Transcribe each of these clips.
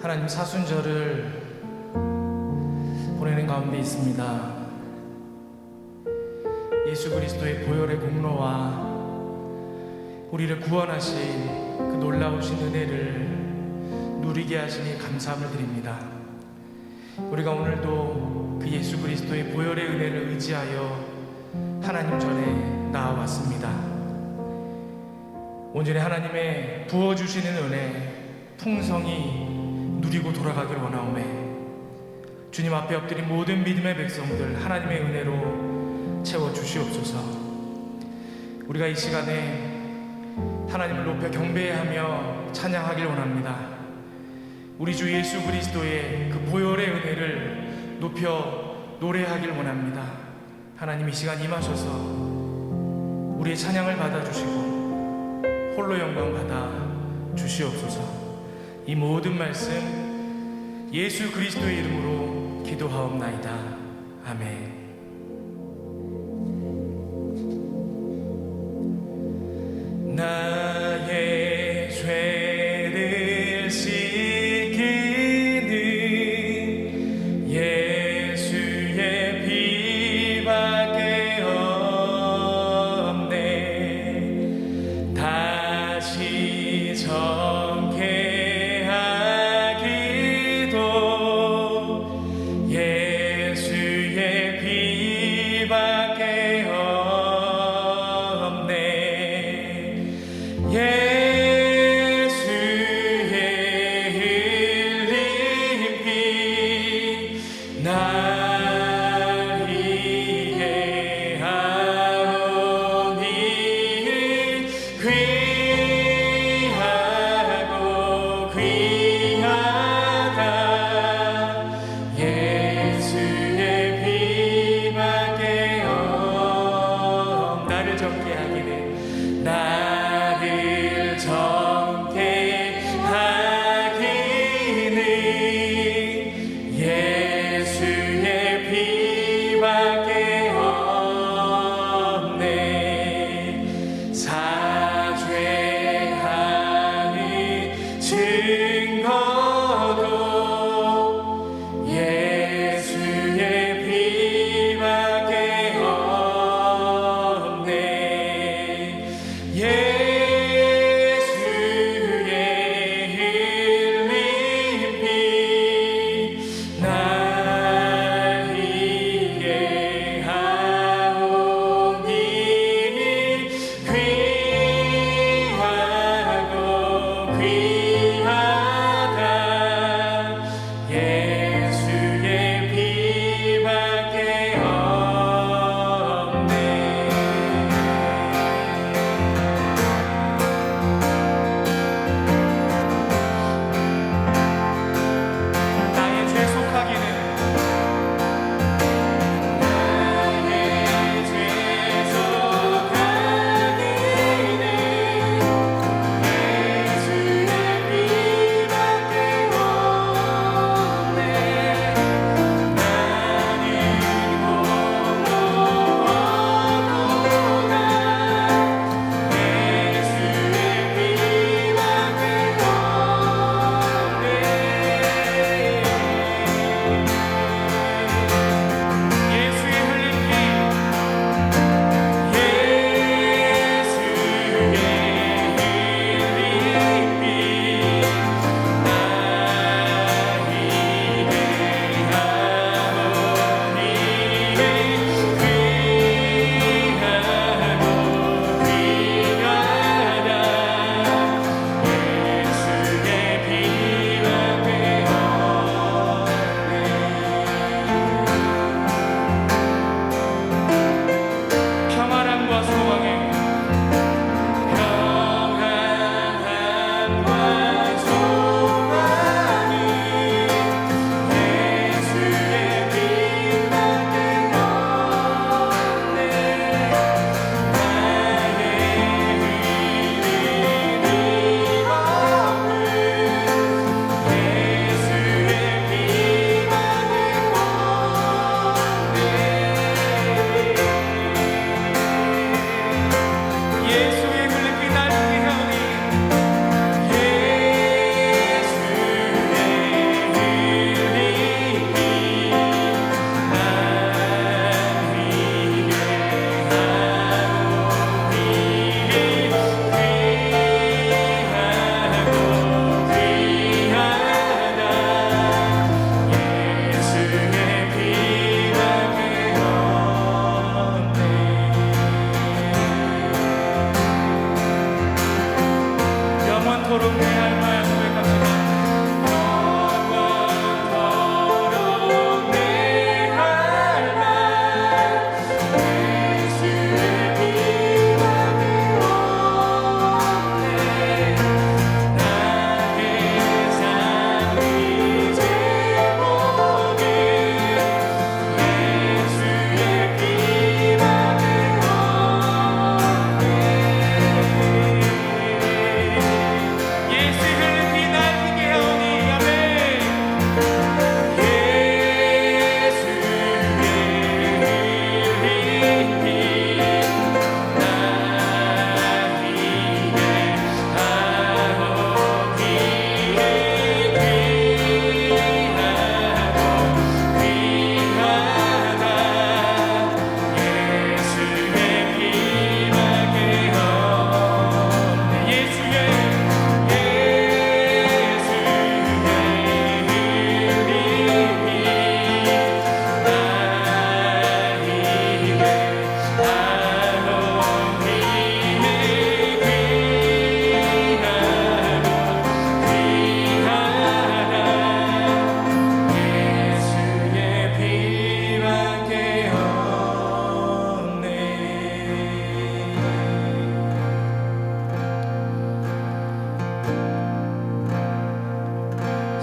하나님 사순절을 보내는 가운데 있습니다. 예수 그리스도의 보혈의 공로와 우리를 구원하신 그 놀라우신 은혜를 누리게 하시니 감사함을 드립니다. 우리가 오늘도 그 예수 그리스도의 보혈의 은혜를 의지하여 하나님 전에 나아왔습니다. 온전히 하나님의 부어주시는 은혜 풍성히 누리고 돌아가길 원하오매 주님 앞에 엎드린 모든 믿음의 백성들 하나님의 은혜로 채워주시옵소서. 우리가 이 시간에 하나님을 높여 경배하며 찬양하길 원합니다. 우리 주 예수 그리스도의 그 보혈의 은혜를 높여 노래하길 원합니다. 하나님 이 시간 임하셔서 우리의 찬양을 받아주시고 홀로 영광 받아 주시옵소서. 이 모든 말씀 예수 그리스도의 이름으로 기도하옵나이다. 아멘. 나의 죄를 씻기는 예수의 피밖에 없네. 다시 정케 하기도 예수의 피밖에 내 할말 고백합시다. 영원토록 내 할말 예수의 피가 되었네. 나의 삶이 제목이 예수의 피가 되었네. 예수 흘린 피 날 피게 하오니 아멘. 예수의 흘린 피 날 피게 하오니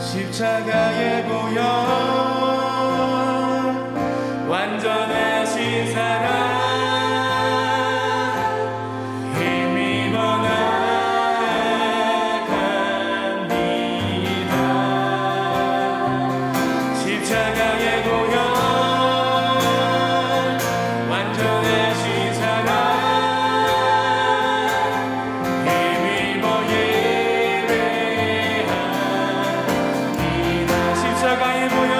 십자가의 보혈 완전하신 사랑 힘입어 나아갑니다. 십자가의 보혈 완전하신 사랑 힘입어 예배합니다. 십자가의 보혈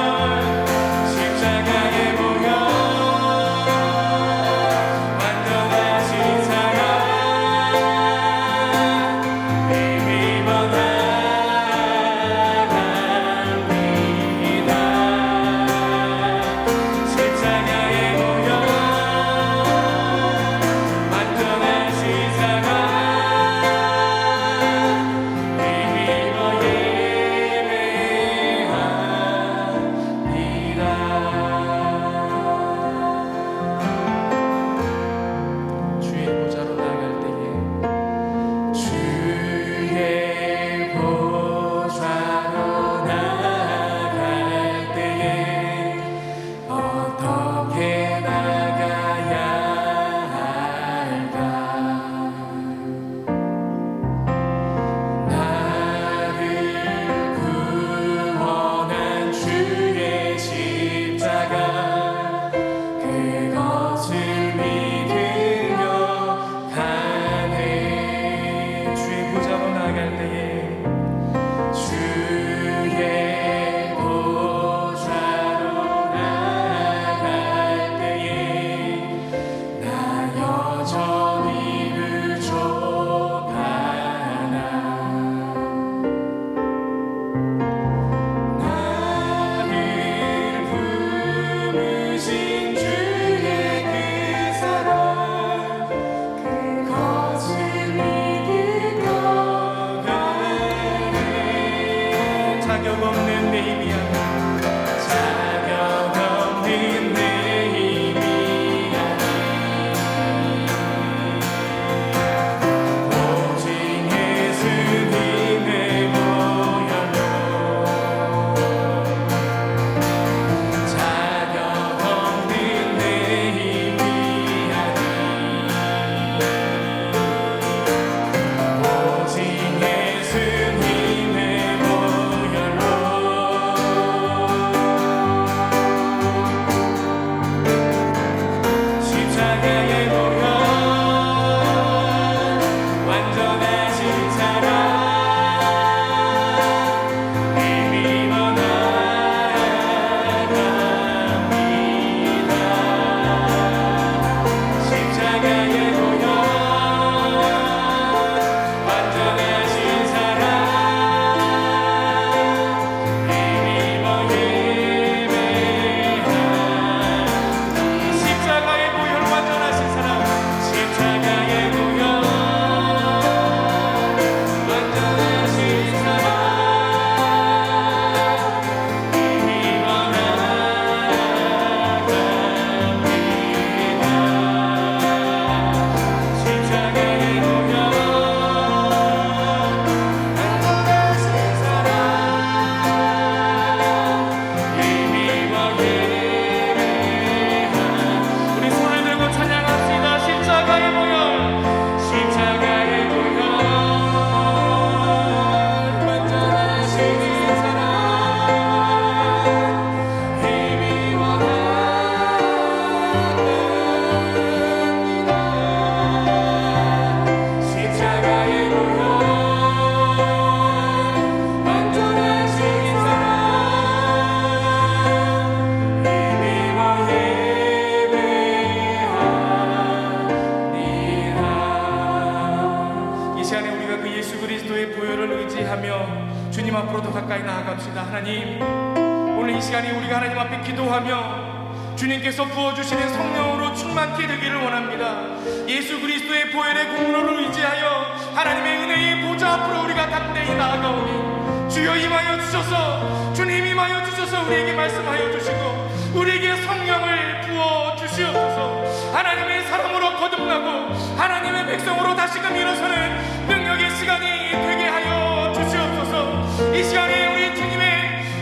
의지하며 주님 앞으로 더 가까이 나아갑시다. 하나님, 오늘 이 시간에 우리가 하나님 앞에 기도하며 주님께서 부어주시는 성령으로 충만케 되기를 원합니다. 예수 그리스도의 보혈의 공로를 의지하여 하나님의 은혜의 보좌 앞으로 우리가 담대히 나아가오니 주여 임하여 주셔서, 주님 임하여 주셔서 우리에게 말씀하여 주시고 우리에게 성령을 부어 주시옵소서. 하나님의 사람으로 거듭나고 하나님의 백성으로 다시금 일어서는 능력의 시간이 되게 하여 주시옵소서. 이 시간에 우리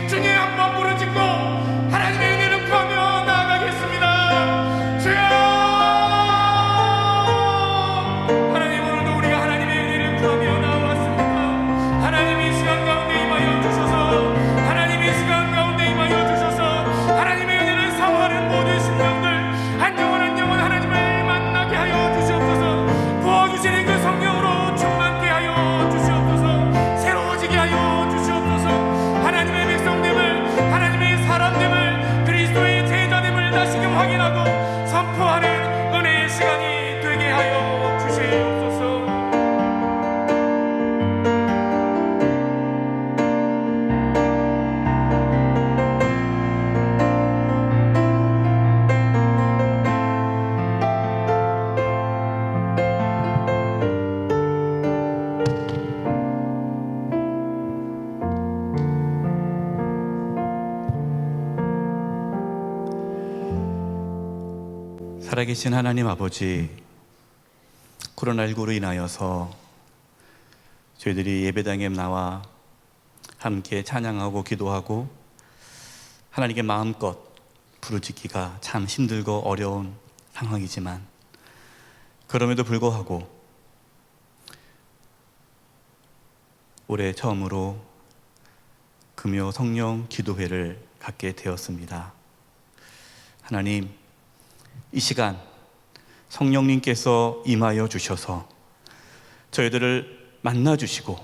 주님 한번 부르짖고 하나님의 은혜를 구하며 나아가겠습니다. 주여, 하나님, 오늘도 우리가 하나님의 은혜를 구하며 나아왔습니다. 하나님이 이 시간 가운데 임하여 주셔서, 하나님이 이 시간 가운데 임하여 주셔서 하나님의 은혜를 사모하는 모든 심령들 한 영혼 한 영혼 하나님을 만나게 하여 주시옵소서. 부어주시는 그 성령으로 충만케 하여 주시옵소서. 새로워지게 하여 주시옵소서. 하나님의 백성됨을, 하나님의 사람됨을, 그리스도의 제자됨을 다시금 확인하고 선포하는 은혜의 시간이 되게 하여 주시옵소서. 살아계신 하나님 아버지, 코로나19로 인하여서 저희들이 예배당에 나와 함께 찬양하고 기도하고 하나님께 마음껏 부르짖기가 참 힘들고 어려운 상황이지만, 그럼에도 불구하고 올해 처음으로 금요 성령 기도회를 갖게 되었습니다. 하나님, 이 시간 성령님께서 임하여 주셔서 저희들을 만나주시고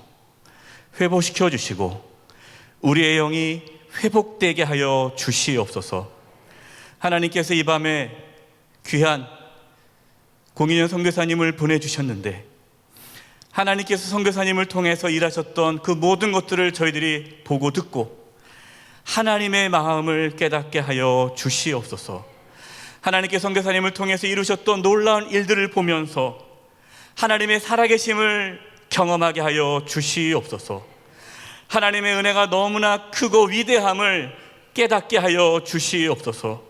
회복시켜 주시고 우리의 영이 회복되게 하여 주시옵소서. 하나님께서 이 밤에 귀한 공인현 선교사님을 보내주셨는데, 하나님께서 선교사님을 통해서 일하셨던 그 모든 것들을 저희들이 보고 듣고 하나님의 마음을 깨닫게 하여 주시옵소서. 하나님께서 선교사님을 통해서 이루셨던 놀라운 일들을 보면서 하나님의 살아계심을 경험하게 하여 주시옵소서. 하나님의 은혜가 너무나 크고 위대함을 깨닫게 하여 주시옵소서.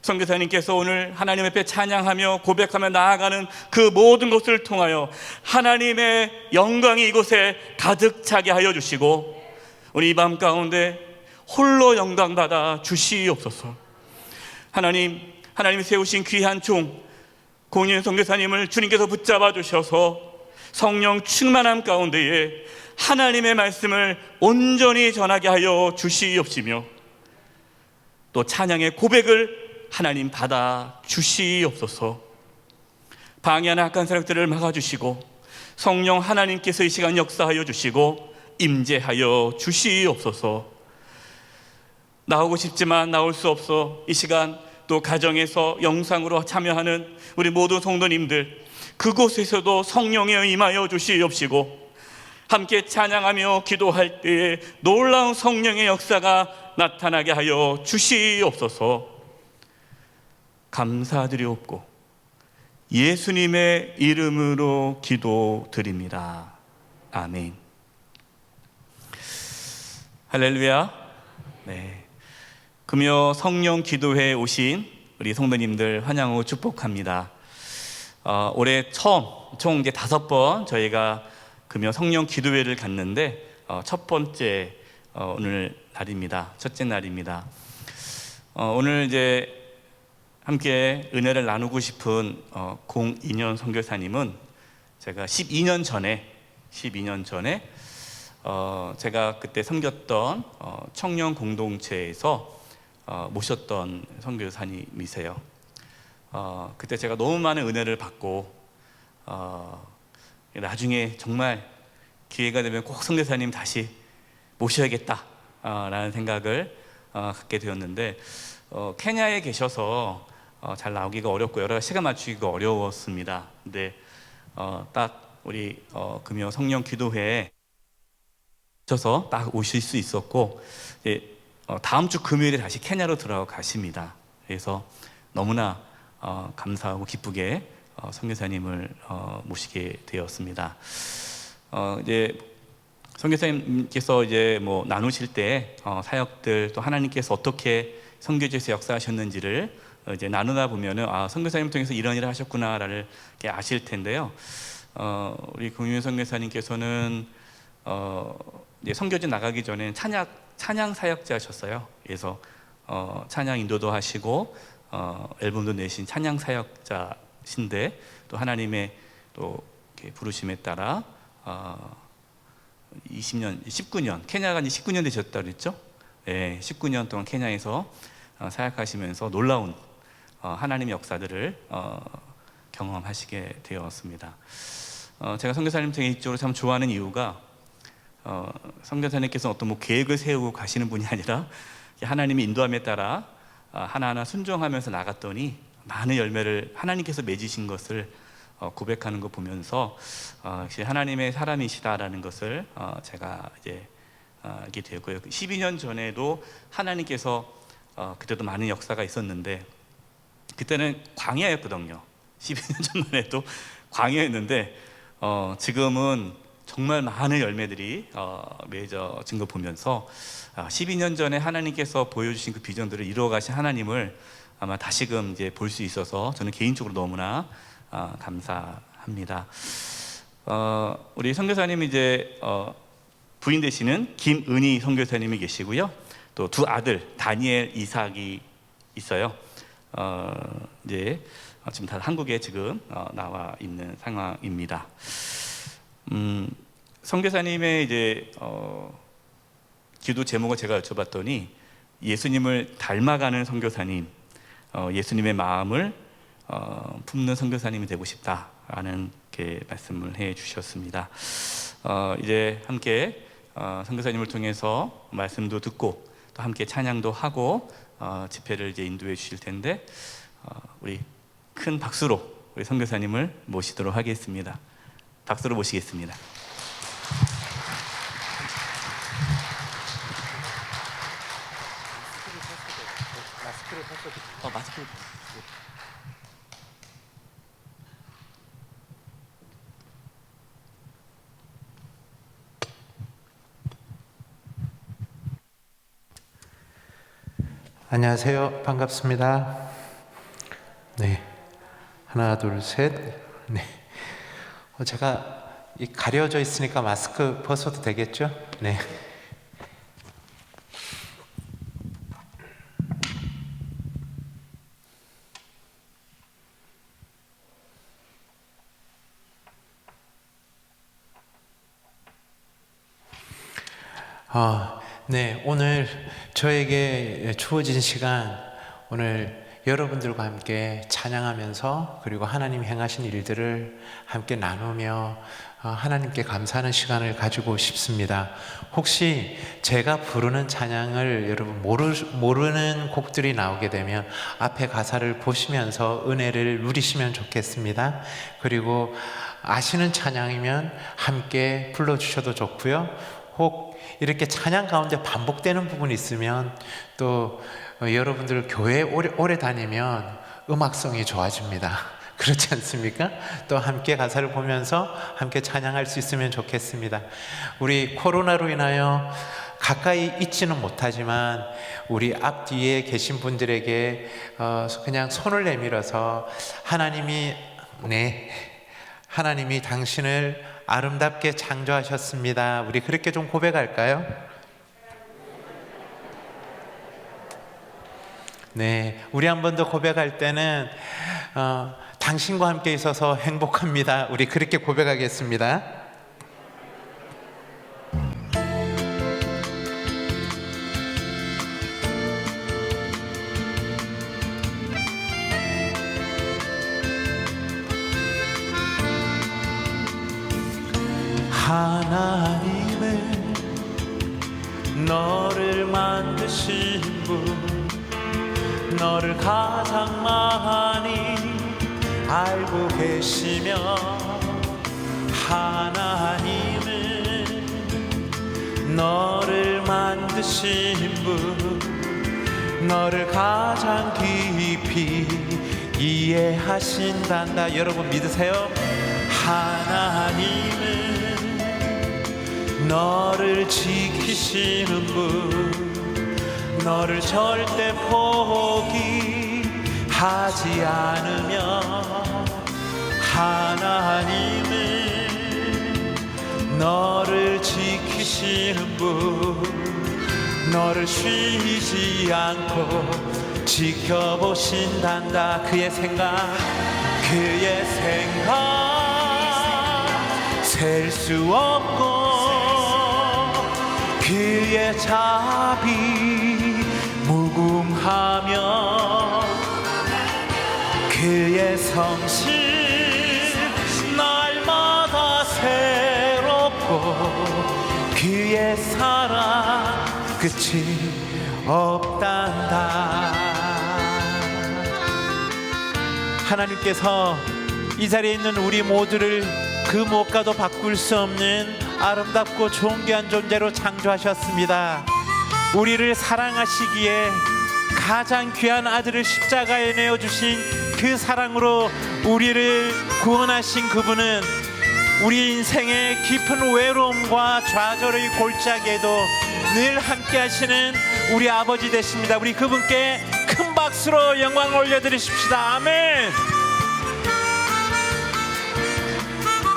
선교사님께서 오늘 하나님 앞에 찬양하며 고백하며 나아가는 그 모든 것을 통하여 하나님의 영광이 이곳에 가득 차게 하여 주시고 우리 이 밤 가운데 홀로 영광 받아 주시옵소서. 하나님이 세우신 귀한 종 공인 선교사님을 주님께서 붙잡아 주셔서 성령 충만함 가운데에 하나님의 말씀을 온전히 전하게 하여 주시옵시며, 또 찬양의 고백을 하나님 받아 주시옵소서. 방해하는 악한 세력들을 막아주시고 성령 하나님께서 이 시간 역사하여 주시고 임재하여 주시옵소서. 나오고 싶지만 나올 수 없어 이 시간 또 가정에서 영상으로 참여하는 우리 모든 성도님들, 그곳에서도 성령에 임하여 주시옵시고 함께 찬양하며 기도할 때에 놀라운 성령의 역사가 나타나게 하여 주시옵소서. 감사드리옵고 예수님의 이름으로 기도드립니다. 아멘. 할렐루야. 네. 금요 성령 기도회에 오신 우리 성도님들 환영하고 축복합니다. 올해 총 이제 5번 저희가 금요 성령 기도회를 갔는데 첫 번째 오늘 날입니다. 첫째 날입니다. 오늘 이제 함께 은혜를 나누고 싶은 공인현 선교사님은 제가 12년 전에 제가 그때 섬겼던 청년 공동체에서 모셨던 선교사님이세요. 그때 제가 너무 많은 은혜를 받고 나중에 정말 기회가 되면 꼭 선교사님 다시 모셔야겠다 라는 생각을 갖게 되었는데, 케냐에 계셔서 잘 나오기가 어렵고 여러 가지 시간 맞추기가 어려웠습니다. 근데 딱 우리 금요 성령 기도회에 셔서 딱 오실 수 있었고, 다음 주 금요일에 다시 케냐로 들어가십니다. 그래서 너무나 감사하고 기쁘게 선교사님을 모시게 되었습니다. 이제 선교사님께서 이제 뭐 나누실 때 사역들, 또 하나님께서 어떻게 선교지에서 역사하셨는지를 이제 나누다 보면은 선교사님 통해서 이런 일을 하셨구나를 아실 텐데요. 우리 공윤 선교사님께서는 이제 선교지 나가기 전에 찬양 사역자셨어요. 그래서 찬양 인도도 하시고 앨범도 내신 찬양 사역자신데, 또 하나님의 또 이렇게 부르심에 따라 19년 케냐가 이제 19년 되셨다 그랬죠? 네, 19년 동안 케냐에서 사역하시면서 놀라운 하나님의 역사들을 경험하시게 되었습니다. 제가 선교사님 개인적으로 참 좋아하는 이유가 선교사님께서 어떤 뭐 계획을 세우고 가시는 분이 아니라 하나님의 인도함에 따라 하나하나 순종하면서 나갔더니 많은 열매를 하나님께서 맺으신 것을 고백하는 거 보면서 역시 하나님의 사람이시다라는 것을 제가 이제 알게 되었고요. 12년 전에도 하나님께서 그때도 많은 역사가 있었는데, 그때는 광야였거든요. 12년 전만 해도 광야였는데 지금은 정말 많은 열매들이 맺어진 거 보면서 12년 전에 하나님께서 보여주신 그 비전들을 이루어가신 하나님을 아마 다시금 이제 볼 수 있어서 저는 개인적으로 너무나 감사합니다. 우리 선교사님이 이제 부인 되시는 김은희 선교사님이 계시고요. 또 두 아들 다니엘, 이삭이 있어요. 이제 지금 다 한국에 지금 나와 있는 상황입니다. 선교사님의 이제 기도 제목을 제가 여쭤봤더니 예수님을 닮아가는 선교사님, 예수님의 마음을 품는 선교사님이 되고 싶다라는 게 말씀을 해 주셨습니다. 이제 함께 선교사님을 통해서 말씀도 듣고 또 함께 찬양도 하고 집회를 이제 인도해 주실 텐데, 우리 큰 박수로 우리 선교사님을 모시도록 하겠습니다. 박수로 모시겠습니다. 마스크를 안녕하세요. 반갑습니다. 네, 하나, 둘, 셋. 네, 제가 가려져 있으니까 마스크 벗어도 되겠죠? 네. 네, 오늘 저에게 주어진 시간, 오늘 여러분들과 함께 찬양하면서 그리고 하나님 행하신 일들을 함께 나누며 하나님께 감사하는 시간을 가지고 싶습니다. 혹시 제가 부르는 찬양을 여러분 모르는 곡들이 나오게 되면 앞에 가사를 보시면서 은혜를 누리시면 좋겠습니다. 그리고 아시는 찬양이면 함께 불러주셔도 좋고요. 혹 이렇게 찬양 가운데 반복되는 부분이 있으면 또 여러분들 교회 오래 다니면 음악성이 좋아집니다. 그렇지 않습니까? 또 함께 가사를 보면서 함께 찬양할 수 있으면 좋겠습니다. 우리 코로나로 인하여 가까이 있지는 못하지만 우리 앞뒤에 계신 분들에게 그냥 손을 내밀어서 하나님이 당신을 아름답게 창조하셨습니다. 우리 그렇게 좀 고백할까요? 네, 우리 한 번 더 고백할 때는 당신과 함께 있어서 행복합니다. 우리 그렇게 고백하겠습니다. 하나님은 너를 만드신 분, 너를 가장 많이 알고 계시며, 하나님은 너를 만드신 분, 너를 가장 깊이 이해하신단다. 여러분 믿으세요? 하나님은 너를 지키시는 분, 너를 절대 포기하지 않으며, 하나님은 너를 지키시는 분, 너를 쉬지 않고 지켜보신단다. 그의 생각 셀 수 없고, 그의 자비 무궁하며, 그의 성실 날마다 새롭고, 그의 사랑 끝이 없단다. 하나님께서 이 자리에 있는 우리 모두를 그 무엇과도 바꿀 수 없는 아름답고 존귀한 존재로 창조하셨습니다. 우리를 사랑하시기에 가장 귀한 아들을 십자가에 내어주신 그 사랑으로 우리를 구원하신 그분은 우리 인생의 깊은 외로움과 좌절의 골짜기에도 늘 함께 하시는 우리 아버지 되십니다. 우리 그분께 큰 박수로 영광을 올려드리십시다. 아멘.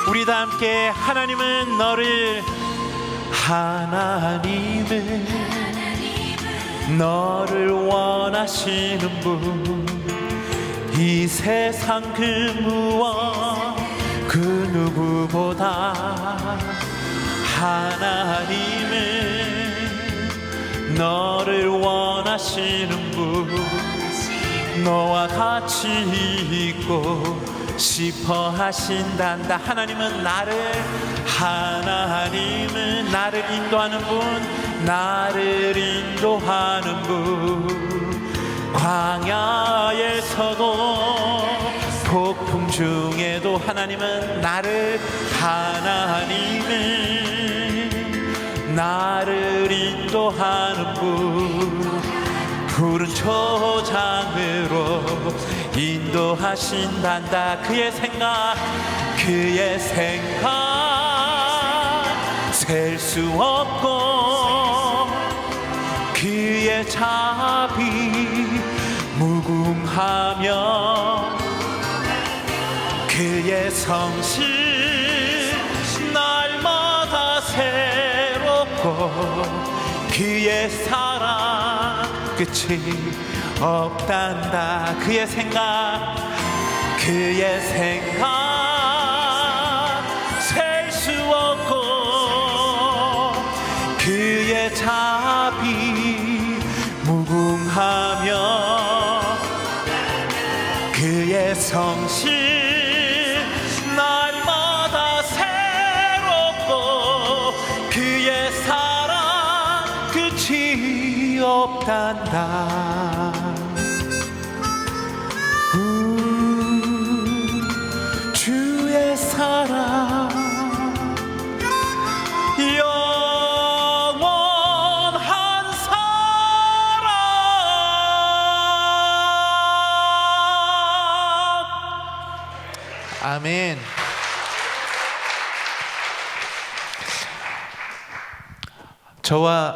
우리 다 함께 하나님은 너를 원하시는 분, 이 세상 그 무엇 그 누구보다 하나님은 너를 원하시는 분, 너와 같이 있고 싶어 하신단다. 하나님은 나를 인도하는 분, 나를 인도하는 분, 광야에서도 폭풍 중에도 하나님은 나를 인도하는 분, 푸른 초장으로 인도하신단다. 그의 생각 셀 수 없고, 그의 자비 무궁하며, 그의 성실 날마다 새롭고, 그의 사랑 끝이 없단다. 그의 생각 셀 수 없고, 그의 자비 무궁하며, 그의 성실 날마다 새롭고, 그의 사랑 끝이 없단다. 주의 사랑 영원한 사랑. 아멘. 저와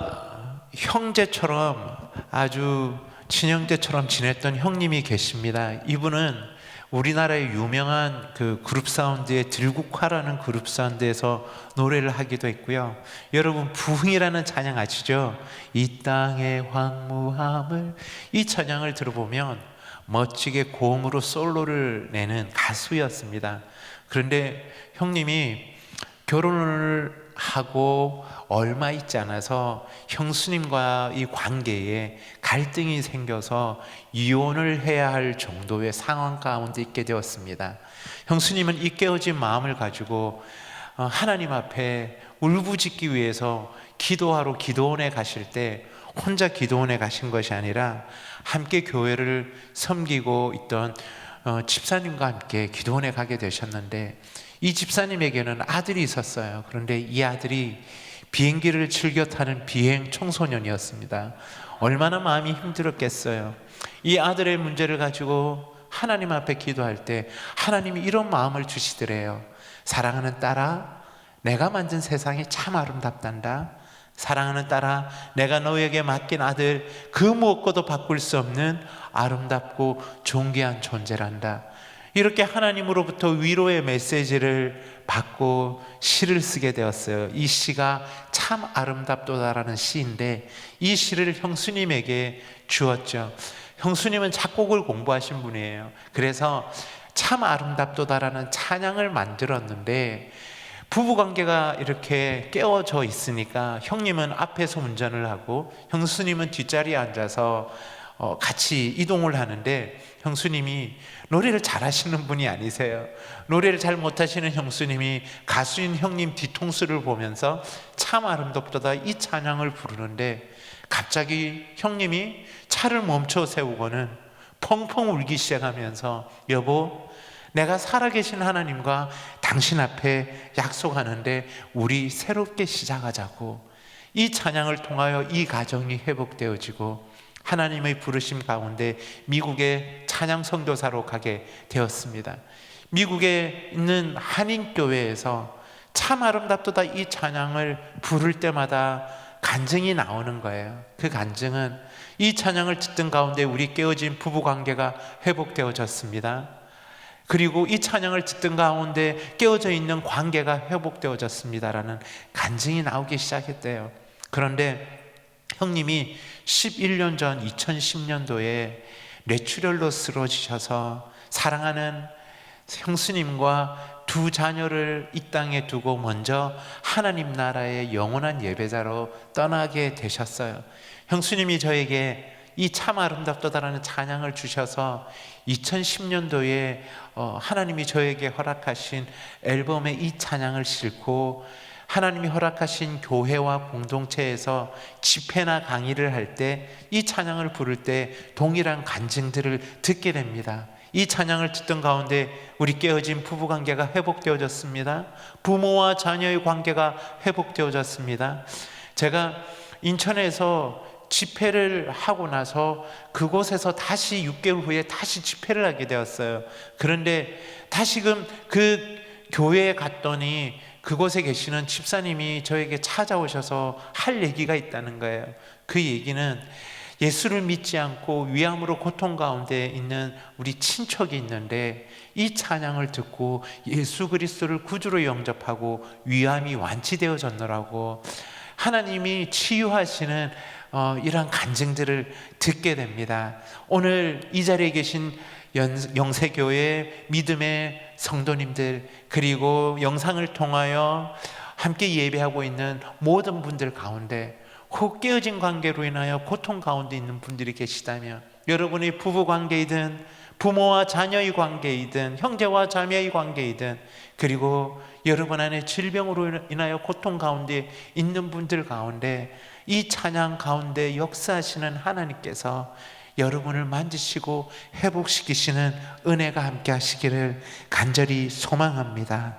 형제처럼 아주 친형제처럼 지냈던 형님이 계십니다. 이분은 우리나라의 유명한 그 그룹 사운드의 들국화라는 그룹 사운드에서 노래를 하기도 했고요. 여러분 부흥이라는 찬양 아시죠? 이 땅의 황무함을, 이 찬양을 들어보면 멋지게 고음으로 솔로를 내는 가수였습니다. 그런데 형님이 결혼을 하고 얼마 있지 않아서 형수님과 이 관계에 갈등이 생겨서 이혼을 해야 할 정도의 상황 가운데 있게 되었습니다. 형수님은 이 깨어진 마음을 가지고 하나님 앞에 울부짖기 위해서 기도하러 기도원에 가실 때 혼자 기도원에 가신 것이 아니라 함께 교회를 섬기고 있던 집사님과 함께 기도원에 가게 되셨는데, 이 집사님에게는 아들이 있었어요. 그런데 이 아들이 비행기를 즐겨 타는 비행 청소년이었습니다. 얼마나 마음이 힘들었겠어요. 이 아들의 문제를 가지고 하나님 앞에 기도할 때 하나님이 이런 마음을 주시더래요. 사랑하는 딸아, 내가 만든 세상이 참 아름답단다. 사랑하는 딸아, 내가 너에게 맡긴 아들 그 무엇과도 바꿀 수 없는 아름답고 존귀한 존재란다. 이렇게 하나님으로부터 위로의 메시지를 받고 시를 쓰게 되었어요. 이 시가 참 아름답도다라는 시인데 이 시를 형수님에게 주었죠. 형수님은 작곡을 공부하신 분이에요. 그래서 참 아름답도다라는 찬양을 만들었는데 부부관계가 이렇게 깨어져 있으니까 형님은 앞에서 운전을 하고 형수님은 뒷자리에 앉아서 같이 이동을 하는데 형수님이 노래를 잘하시는 분이 아니세요. 노래를 잘 못하시는 형수님이 가수인 형님 뒤통수를 보면서 참 아름답도다 이 찬양을 부르는데 갑자기 형님이 차를 멈춰 세우고는 펑펑 울기 시작하면서 여보, 내가 살아계신 하나님과 당신 앞에 약속하는데 우리 새롭게 시작하자고. 이 찬양을 통하여 이 가정이 회복되어지고 하나님의 부르심 가운데 미국의 찬양 선교사로 가게 되었습니다. 미국에 있는 한인교회에서 참 아름답도다 이 찬양을 부를 때마다 간증이 나오는 거예요. 그 간증은 이 찬양을 듣던 가운데 우리 깨어진 부부관계가 회복되어졌습니다. 그리고 이 찬양을 듣던 가운데 깨어져 있는 관계가 회복되어졌습니다라는 간증이 나오기 시작했대요. 그런데 형님이 11년 전 2010년도에 뇌출혈로 쓰러지셔서 사랑하는 형수님과 두 자녀를 이 땅에 두고 먼저 하나님 나라의 영원한 예배자로 떠나게 되셨어요. 형수님이 저에게 이 참 아름답도다라는 찬양을 주셔서 2010년도에 하나님이 저에게 허락하신 앨범에 이 찬양을 싣고 하나님이 허락하신 교회와 공동체에서 집회나 강의를 할 때 이 찬양을 부를 때 동일한 간증들을 듣게 됩니다. 이 찬양을 듣던 가운데 우리 깨어진 부부관계가 회복되어졌습니다. 부모와 자녀의 관계가 회복되어졌습니다. 제가 인천에서 집회를 하고 나서 그곳에서 다시 6개월 후에 다시 집회를 하게 되었어요. 그런데 다시금 그 교회에 갔더니 그곳에 계시는 집사님이 저에게 찾아오셔서 할 얘기가 있다는 거예요. 그 얘기는 예수를 믿지 않고 위암으로 고통 가운데 있는 우리 친척이 있는데 이 찬양을 듣고 예수 그리스도를 구주로 영접하고 위암이 완치되어졌노라고 하나님이 치유하시는 이러한 간증들을 듣게 됩니다. 오늘 이 자리에 계신 영세교회 믿음의 성도님들 그리고 영상을 통하여 함께 예배하고 있는 모든 분들 가운데 혹 깨어진 관계로 인하여 고통 가운데 있는 분들이 계시다면 여러분의 부부 관계이든 부모와 자녀의 관계이든 형제와 자매의 관계이든 그리고 여러분 안에 질병으로 인하여 고통 가운데 있는 분들 가운데 이 찬양 가운데 역사하시는 하나님께서 여러분을 만지시고 회복시키시는 은혜가 함께 하시기를 간절히 소망합니다.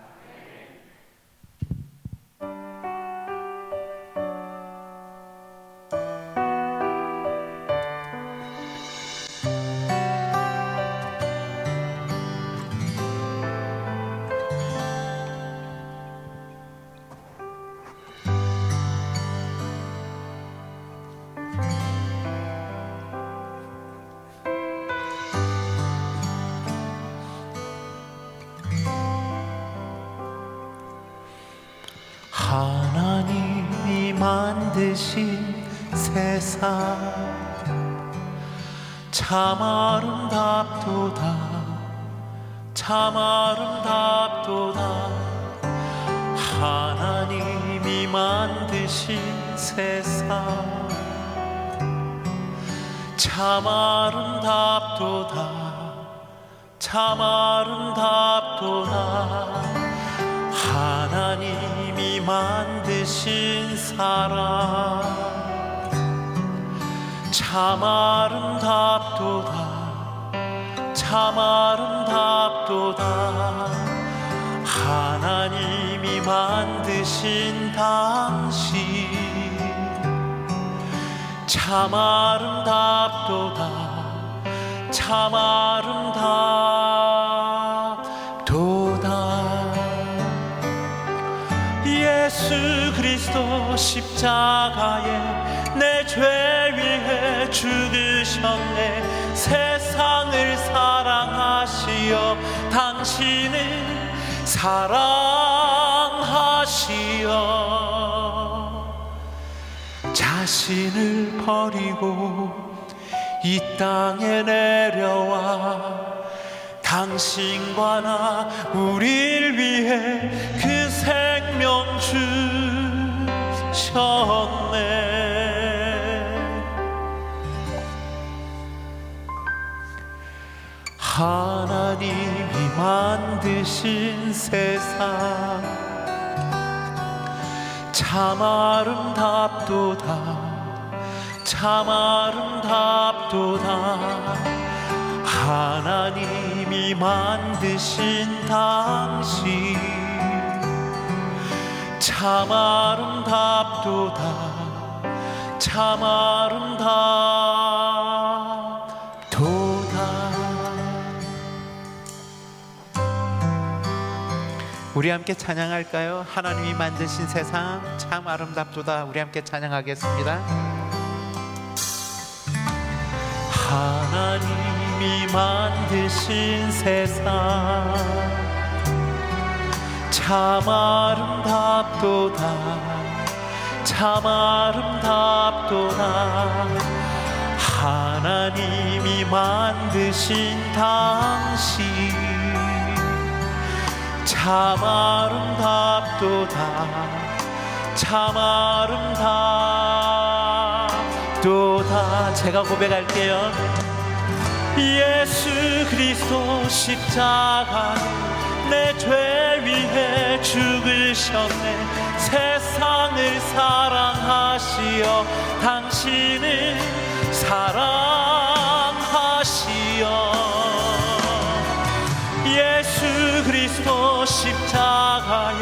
하나님이 만드신 세상 참 아름답도다 참 아름답도다 하나님이 만드신 세상 참 아름답도다 참 아름답도다 하나님이 만드신 사람 참 아름답도다 참 아름답도다 하나님이 만드신 당신 참 아름답도다 참 아름답도다 예수 그리스도 십자가에 내 죄 위해 죽으셨네 세상을 사랑하시어 당신을 사랑하시어 자신을 버리고 이 땅에 내려와 당신과 나 우릴 위해 그 생명 주셨네 하나님이 만드신 세상 참 아름답도다 참 아름답도다 하나님이 만드신 당신 참 아름답도다 참 아름답도다 우리 함께 찬양할까요? 하나님이 만드신 세상 참 아름답도다. 우리 함께 찬양하겠습니다. 하나님이 만드신 세상 참 아름답도다 참 아름답도다 하나님이 만드신 당신 참 아름답도다 참 아름답도다 제가 고백할게요 예수 그리스도 십자가 내 죄 위해 죽으셨네 세상을 사랑하시어 당신을 사랑하시어 예수 그리스도 십자가에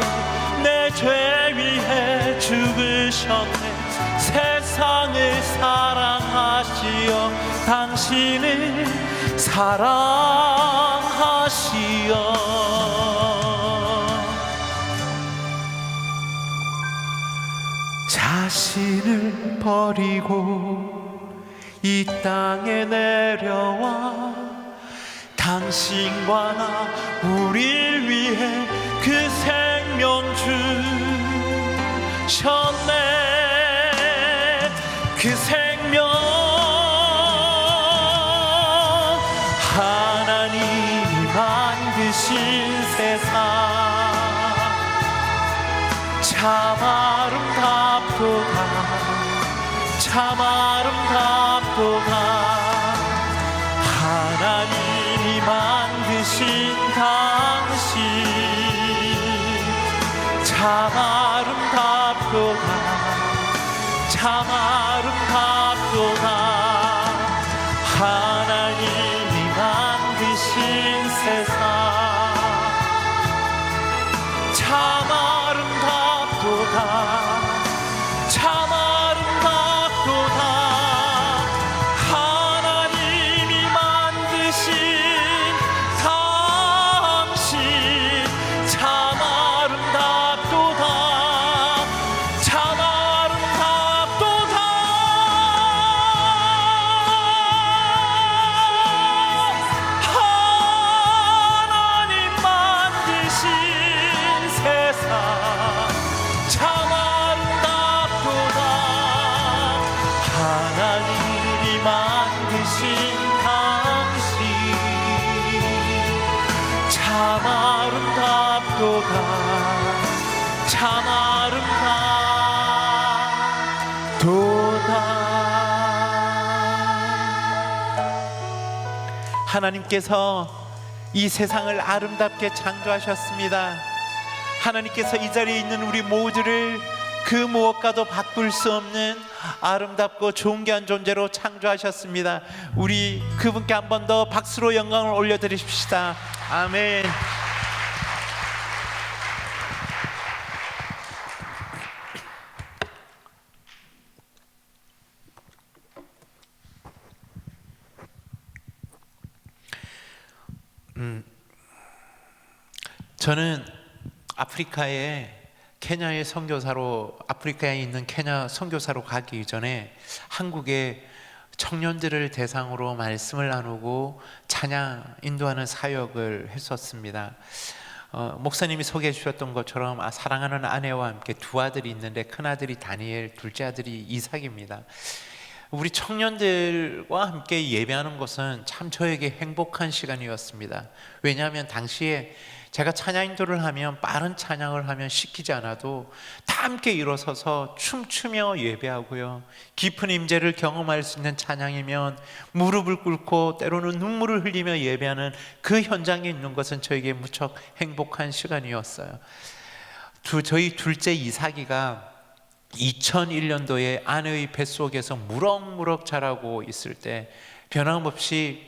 내 죄 위해 죽으셨네 세상을 사랑하시어 당신을 사랑하시어 자신을 버리고 이 땅에 내려와 당신과 나 우릴 위해 그 생명 주셨네 그 생명 하나님이 만드신 세상 참 아름답도다 참 아름답도다 하나님이 만드신 당신 참 아름답도다 참 아름답도다 하나님이 만드신 세상 참 아름답도다 참 아름답도다 하나님이 만드신 당신 참 아름답도다 참 아름답도다 하나님 만드신 세상 참 아름답도다 하나님이 만드신 당신 참 아름답도다 참 아름답도다 하나님께서 이 세상을 아름답게 창조하셨습니다. 하나님께서 이 자리에 있는 우리 모두를 그 무엇과도 바꿀 수 없는 아름답고 존귀한 존재로 창조하셨습니다. 우리 그분께 한 번 더 박수로 영광을 올려드리십시다. 아멘. 저는 케냐의 선교사로, 아프리카에 있는 케냐 선교사로 가기 이전에 한국의 청년들을 대상으로 말씀을 나누고 찬양 인도하는 사역을 했었습니다. 목사님이 소개해 주셨던 것처럼 사랑하는 아내와 함께 두 아들이 있는데 큰아들이 다니엘, 둘째 아들이 이삭입니다. 우리 청년들과 함께 예배하는 것은 참 저에게 행복한 시간이었습니다. 왜냐하면 당시에 제가 찬양 인도를 하면, 빠른 찬양을 하면 시키지 않아도 다 함께 일어서서 춤추며 예배하고요, 깊은 임재를 경험할 수 있는 찬양이면 무릎을 꿇고 때로는 눈물을 흘리며 예배하는 그 현장에 있는 것은 저에게 무척 행복한 시간이었어요. 저희 둘째 이삭이가 2001년도에 아내의 뱃속에서 무럭무럭 자라고 있을 때 변함없이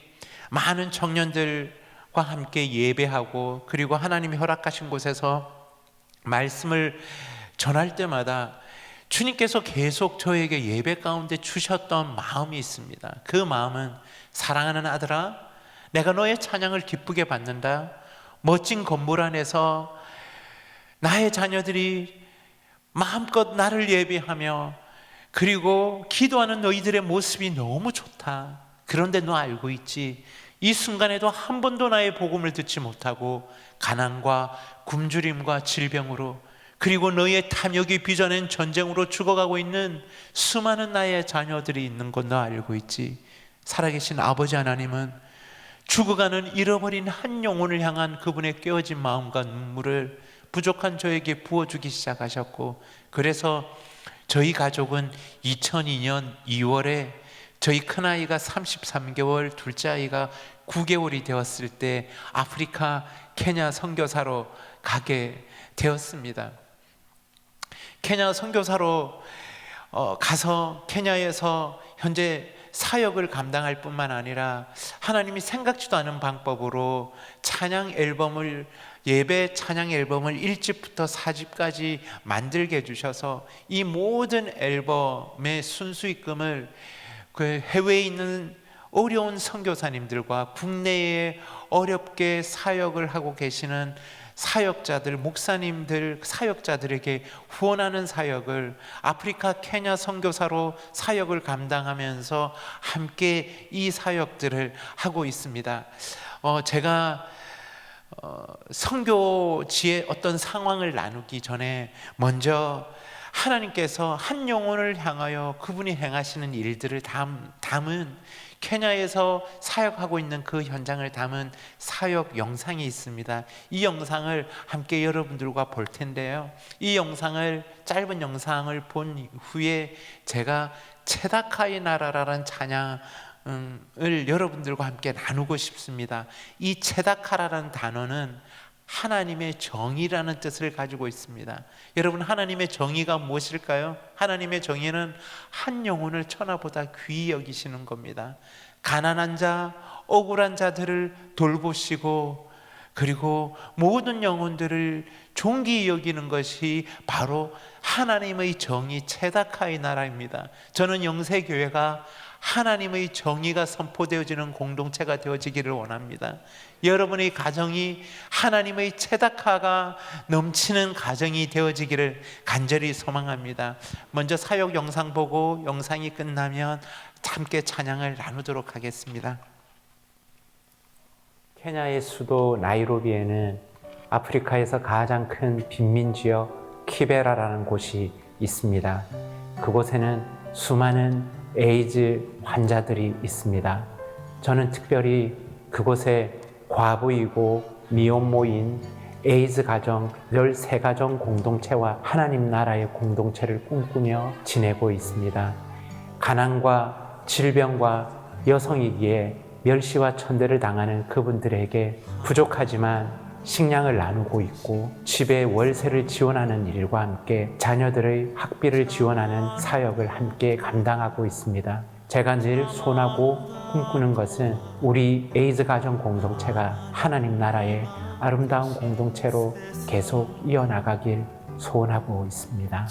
많은 청년들과 함께 예배하고, 그리고 하나님이 허락하신 곳에서 말씀을 전할 때마다 주님께서 계속 저에게 예배 가운데 주셨던 마음이 있습니다. 그 마음은, 사랑하는 아들아, 내가 너의 찬양을 기쁘게 받는다. 멋진 건물 안에서 나의 자녀들이 마음껏 나를 예배하며 그리고 기도하는 너희들의 모습이 너무 좋다. 그런데 너 알고 있지? 이 순간에도 한 번도 나의 복음을 듣지 못하고 가난과 굶주림과 질병으로, 그리고 너의 탐욕이 빚어낸 전쟁으로 죽어가고 있는 수많은 나의 자녀들이 있는 것 너 알고 있지? 살아계신 아버지 하나님은 죽어가는 잃어버린 한 영혼을 향한 그분의 깨어진 마음과 눈물을 부족한 저에게 부어주기 시작하셨고, 그래서 저희 가족은 2002년 2월에 저희 큰아이가 33개월, 둘째 아이가 9개월이 되었을 때 아프리카 케냐 선교사로 가게 되었습니다. 케냐 선교사로 가서 케냐에서 현재 사역을 감당할 뿐만 아니라 하나님이 생각지도 않은 방법으로 예배 찬양 앨범을 1집부터 4집까지 만들게 해주셔서 이 모든 앨범의 순수익금을 그 해외에 있는 어려운 선교사님들과 국내에 어렵게 사역을 하고 계시는 사역자들, 목사님들, 사역자들에게 후원하는 사역을, 아프리카 케냐 선교사로 사역을 감당하면서 함께 이 사역들을 하고 있습니다. 제가 선교지의 어떤 상황을 나누기 전에 먼저 하나님께서 한 영혼을 향하여 그분이 행하시는 일들을 담은, 케냐에서 사역하고 있는 그 현장을 담은 사역 영상이 있습니다. 이 영상을 함께 여러분들과 볼 텐데요, 이 짧은 영상을 본 후에 제가 체다카의 나라라는 찬양을 여러분들과 함께 나누고 싶습니다. 이 체다카라는 단어는 하나님의 정의라는 뜻을 가지고 있습니다. 여러분, 하나님의 정의가 무엇일까요? 하나님의 정의는 한 영혼을 천하보다 귀히 여기시는 겁니다. 가난한 자, 억울한 자들을 돌보시고, 그리고 모든 영혼들을 존귀히 여기는 것이 바로 하나님의 정의, 체다카의 나라입니다. 저는 영세교회가 하나님의 정의가 선포되어지는 공동체가 되어지기를 원합니다. 여러분의 가정이 하나님의 체다카가 넘치는 가정이 되어지기를 간절히 소망합니다. 먼저 사역 영상 보고 영상이 끝나면 함께 찬양을 나누도록 하겠습니다. 케냐의 수도 나이로비에는 아프리카에서 가장 큰 빈민지역 키베라라는 곳이 있습니다. 그곳에는 수많은 에이즈 환자들이 있습니다. 저는 특별히 그곳에 과부이고 미혼모인 에이즈 가정 13가정 공동체와 하나님 나라의 공동체를 꿈꾸며 지내고 있습니다. 가난과 질병과 여성이기에 멸시와 천대를 당하는 그분들에게 부족하지만 식량을 나누고 있고, 집에 월세를 지원하는 일과 함께 자녀들의 학비를 지원하는 사역을 함께 감당하고 있습니다. 제가 늘 소원하고 꿈꾸는 것은 우리 에이즈 가정 공동체가 하나님 나라의 아름다운 공동체로 계속 이어나가길 소원하고 있습니다.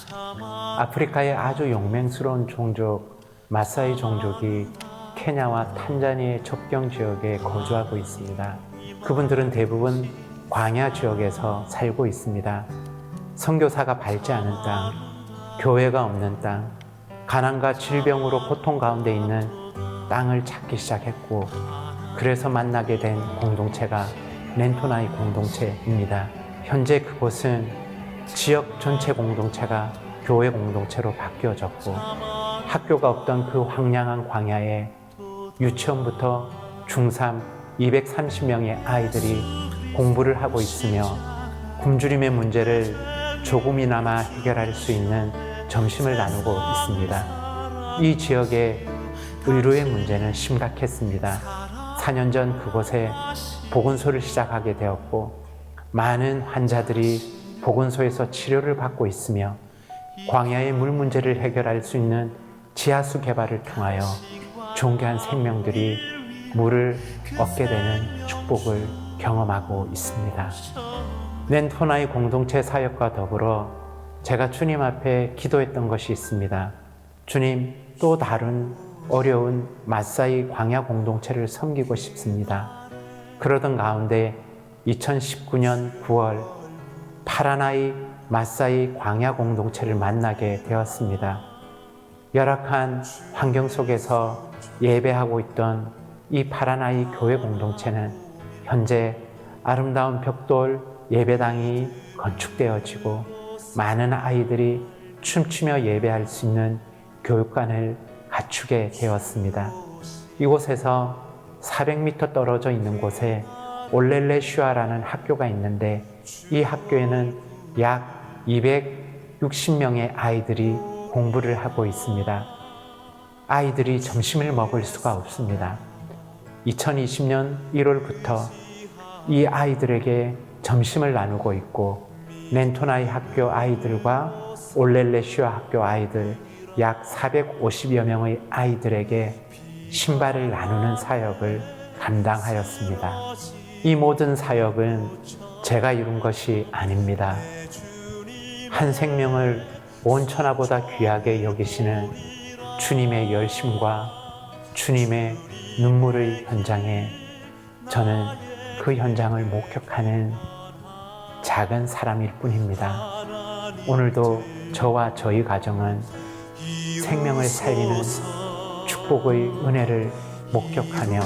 아프리카의 아주 용맹스러운 종족 마사이 종족이 케냐와 탄자니아의 접경 지역에 거주하고 있습니다. 그분들은 대부분 광야 지역에서 살고 있습니다. 선교사가 밟지 않은 땅, 교회가 없는 땅, 가난과 질병으로 고통 가운데 있는 땅을 찾기 시작했고, 그래서 만나게 된 공동체가 렌토나이 공동체입니다. 현재 그곳은 지역 전체 공동체가 교회 공동체로 바뀌어졌고, 학교가 없던 그 황량한 광야에 유치원부터 중3 230명의 아이들이 공부를 하고 있으며, 굶주림의 문제를 조금이나마 해결할 수 있는 점심을 나누고 있습니다. 이 지역의 의료의 문제는 심각했습니다. 4년 전 그곳에 보건소를 시작하게 되었고, 많은 환자들이 보건소에서 치료를 받고 있으며, 광야의 물 문제를 해결할 수 있는 지하수 개발을 통하여 존귀한 생명들이 물을 얻게 되는 축복을 경험하고 있습니다. 렌토나이 공동체 사역과 더불어 제가 주님 앞에 기도했던 것이 있습니다. 주님, 또 다른 어려운 마사이 광야 공동체를 섬기고 싶습니다. 그러던 가운데 2019년 9월 파라나이 마사이 광야 공동체를 만나게 되었습니다. 열악한 환경 속에서 예배하고 있던 이 파라나이 교회 공동체는 현재 아름다운 벽돌 예배당이 건축되어지고, 많은 아이들이 춤추며 예배할 수 있는 교육관을 갖추게 되었습니다. 이곳에서 400m 떨어져 있는 곳에 올렐레 슈아라는 학교가 있는데, 이 학교에는 약 260명의 아이들이 공부를 하고 있습니다. 아이들이 점심을 먹을 수가 없습니다. 2020년 1월부터 이 아이들에게 점심을 나누고 있고, 렌토나이 학교 아이들과 올렐레 슈아 학교 아이들 약 450여 명의 아이들에게 신발을 나누는 사역을 감당하였습니다. 이 모든 사역은 제가 이룬 것이 아닙니다. 한 생명을 온천하보다 귀하게 여기시는 주님의 열심과 주님의 눈물의 현장에 저는 그 현장을 목격하는 작은 사람일 뿐입니다. 오늘도 저와 저희 가정은 생명을 살리는 축복의 은혜를 목격하며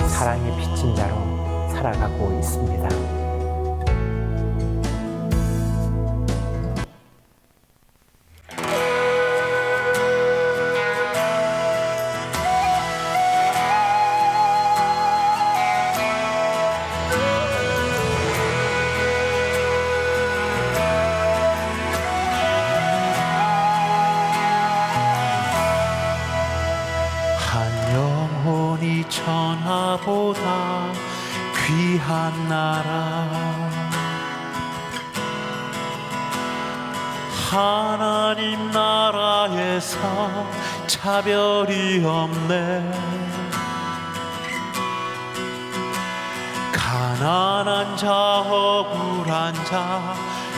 사랑의 빚진 자로 살아가고 있습니다. 천하보다 귀한 나라, 하나님 나라에서 차별이 없네. 가난한 자, 억울한 자,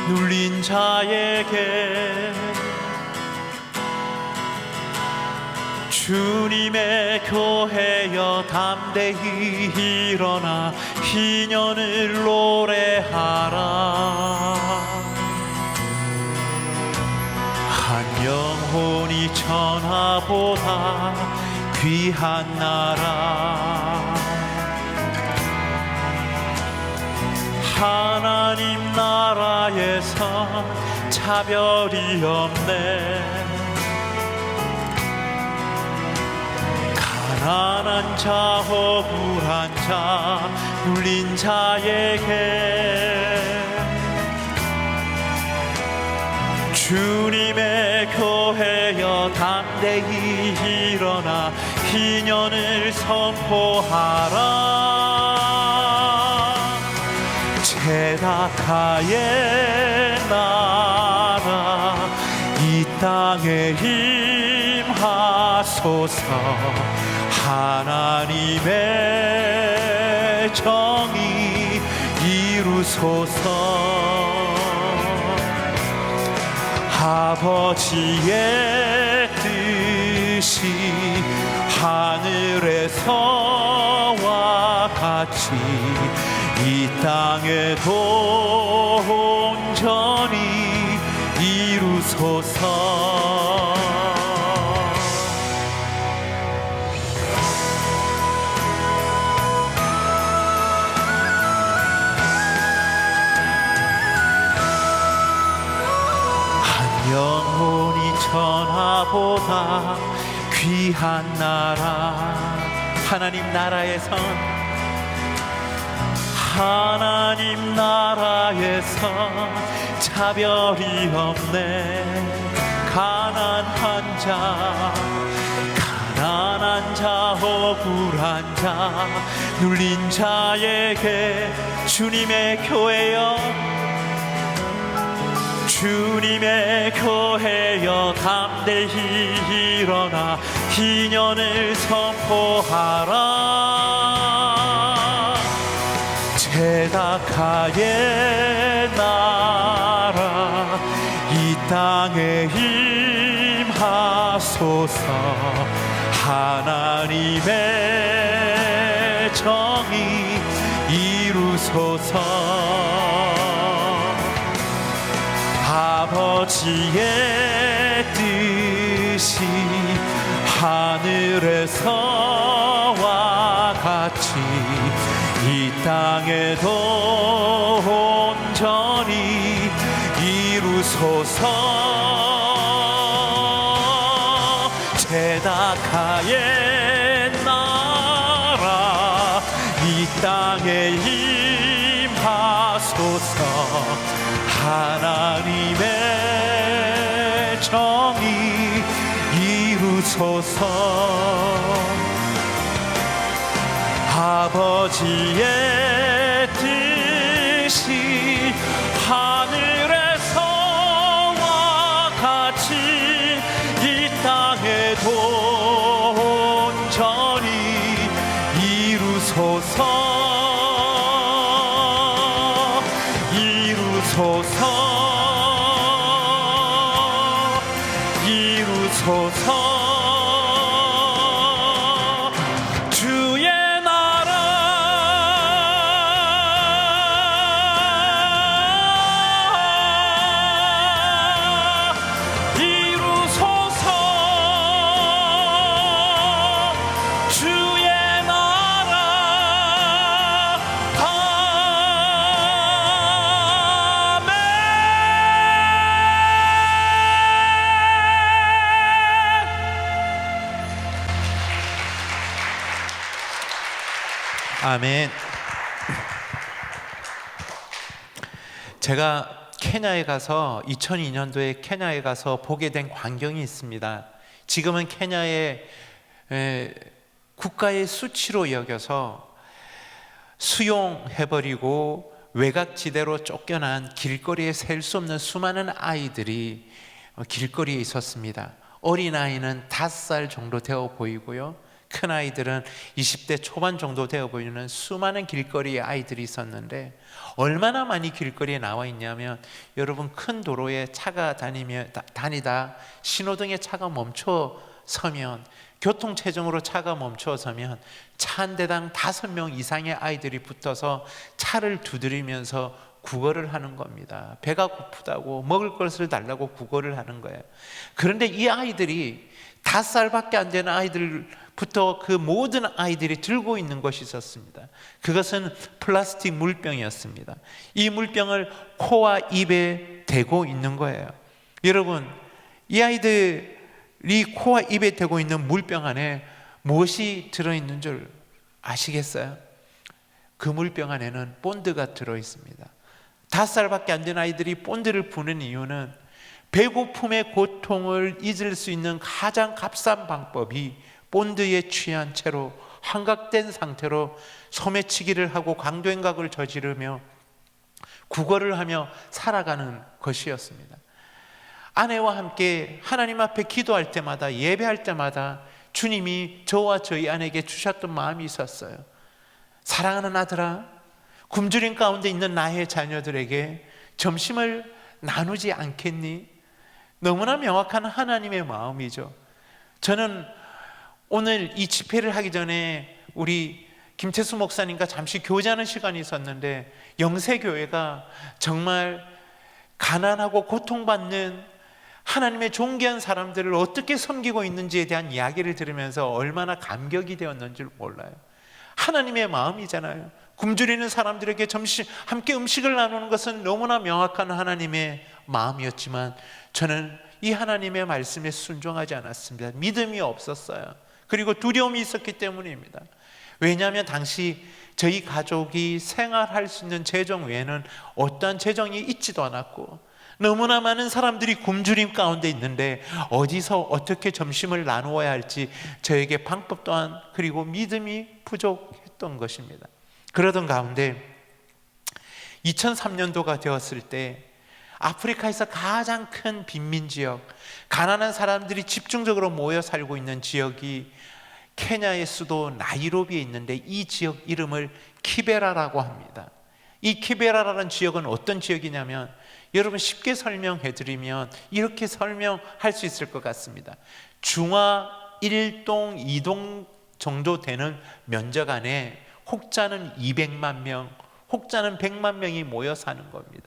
눌린 자에게 주님의 교회여 담대히 일어나 희년을 노래하라. 한 영혼이 천하보다 귀한 나라, 하나님 나라에서 차별이 없네. 가난한 자, 억울한 자, 눌린 자에게 주님의 교회여 담대히 일어나 희년을 선포하라. 제다타의 나라 이 땅에 임하소서. 하나님의 정의 이루소서. 아버지의 뜻이 하늘에서와 같이 땅에도 온전히 이루소서. 한 영혼이 천하보다 귀한 나라, 하나님 나라에선, 하나님 나라에선 차별이 없네. 가난한 자, 억울한 자, 눌린 자에게 주님의 교회여, 주님의 교회여 담대히 일어나 희년을 선포하라. 제다카의 나라 이 땅에 임하소서. 하나님의 정의 이루소서. 아버지의 뜻이 하늘에서와 같이 이 땅에도 온전히 이루소서. 제다카의 나라 이 땅에 임하소서. 하나님의 정의 이루소서. 아버지의 뜻이 하늘에서와 같이 이 땅에도 온전히 이루소서. 이루소서. 주의 나라 이루소서. 주의 나라. 아멘. 제가 케냐에 가서 2002년도에 케냐에 가서 보게 된 광경이 있습니다. 지금은 케냐의 국가의 수치로 여겨서 수용해버리고 외곽지대로 쫓겨난 길거리에 셀 수 없는 수많은 아이들이 길거리에 있었습니다. 어린아이는 5살 정도 되어 보이고요, 큰 아이들은 20대 초반 정도 되어 보이는 수많은 길거리에 아이들이 있었는데, 얼마나 많이 길거리에 나와 있냐면, 여러분, 큰 도로에 차가 다니다 신호등에 차가 멈춰 서면, 교통체증으로 차가 멈춰 서면 차 한 대당 5명 이상의 아이들이 붙어서 차를 두드리면서 구걸을 하는 겁니다. 배가 고프다고 먹을 것을 달라고 구걸을 하는 거예요. 그런데 이 아이들이 5살밖에 안 되는 아이들부터 그 모든 아이들이 들고 있는 것이 있었습니다. 그것은 플라스틱 물병이었습니다. 이 물병을 코와 입에 대고 있는 거예요. 여러분, 이 아이들이 코와 입에 대고 있는 물병 안에 무엇이 들어있는 줄 아시겠어요? 그 물병 안에는 본드가 들어있습니다. 5살밖에 안 된 아이들이 본드를 부는 이유는 배고픔의 고통을 잊을 수 있는 가장 값싼 방법이 본드에 취한 채로 환각된 상태로 소매치기를 하고 강도행각을 저지르며 구걸을 하며 살아가는 것이었습니다. 아내와 함께 하나님 앞에 기도할 때마다, 예배할 때마다 주님이 저와 저희 아내에게 주셨던 마음이 있었어요. 사랑하는 아들아, 굶주림 가운데 있는 나의 자녀들에게 점심을 나누지 않겠니? 너무나 명확한 하나님의 마음이죠. 저는 오늘 이 집회를 하기 전에 우리 김태수 목사님과 잠시 교제하는 시간이 있었는데 영세교회가 정말 가난하고 고통받는 하나님의 존귀한 사람들을 어떻게 섬기고 있는지에 대한 이야기를 들으면서 얼마나 감격이 되었는지 몰라요. 하나님의 마음이잖아요. 굶주리는 사람들에게 함께 음식을 나누는 것은 너무나 명확한 하나님의 마음이었지만 저는 이 하나님의 말씀에 순종하지 않았습니다. 믿음이 없었어요. 그리고 두려움이 있었기 때문입니다. 왜냐하면 당시 저희 가족이 생활할 수 있는 재정 외에는 어떠한 재정이 있지도 않았고 너무나 많은 사람들이 굶주림 가운데 있는데 어디서 어떻게 점심을 나누어야 할지 저에게 방법 또한 그리고 믿음이 부족했던 것입니다. 그러던 가운데 2003년도가 되었을 때 아프리카에서 가장 큰 빈민지역, 가난한 사람들이 집중적으로 모여 살고 있는 지역이 케냐의 수도 나이로비에 있는데 이 지역 이름을 키베라라고 합니다. 이 키베라라는 지역은 어떤 지역이냐면 여러분 쉽게 설명해 드리면 이렇게 설명할 수 있을 것 같습니다. 중화 1동, 2동 정도 되는 면적 안에 혹자는 200만 명, 혹자는 100만 명이 모여 사는 겁니다.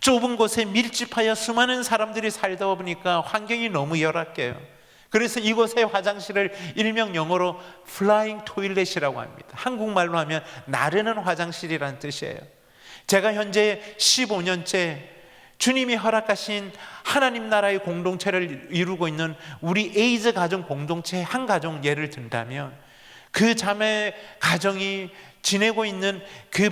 좁은 곳에 밀집하여 수많은 사람들이 살다 보니까 환경이 너무 열악해요. 그래서 이곳의 화장실을 일명 영어로 플라잉 토일렛이라고 합니다. 한국말로 하면 나르는 화장실이라는 뜻이에요. 제가 현재 15년째 주님이 허락하신 하나님 나라의 공동체를 이루고 있는 우리 에이즈 가정 공동체 한 가정 예를 든다면 그 자매 가정이 지내고 있는 그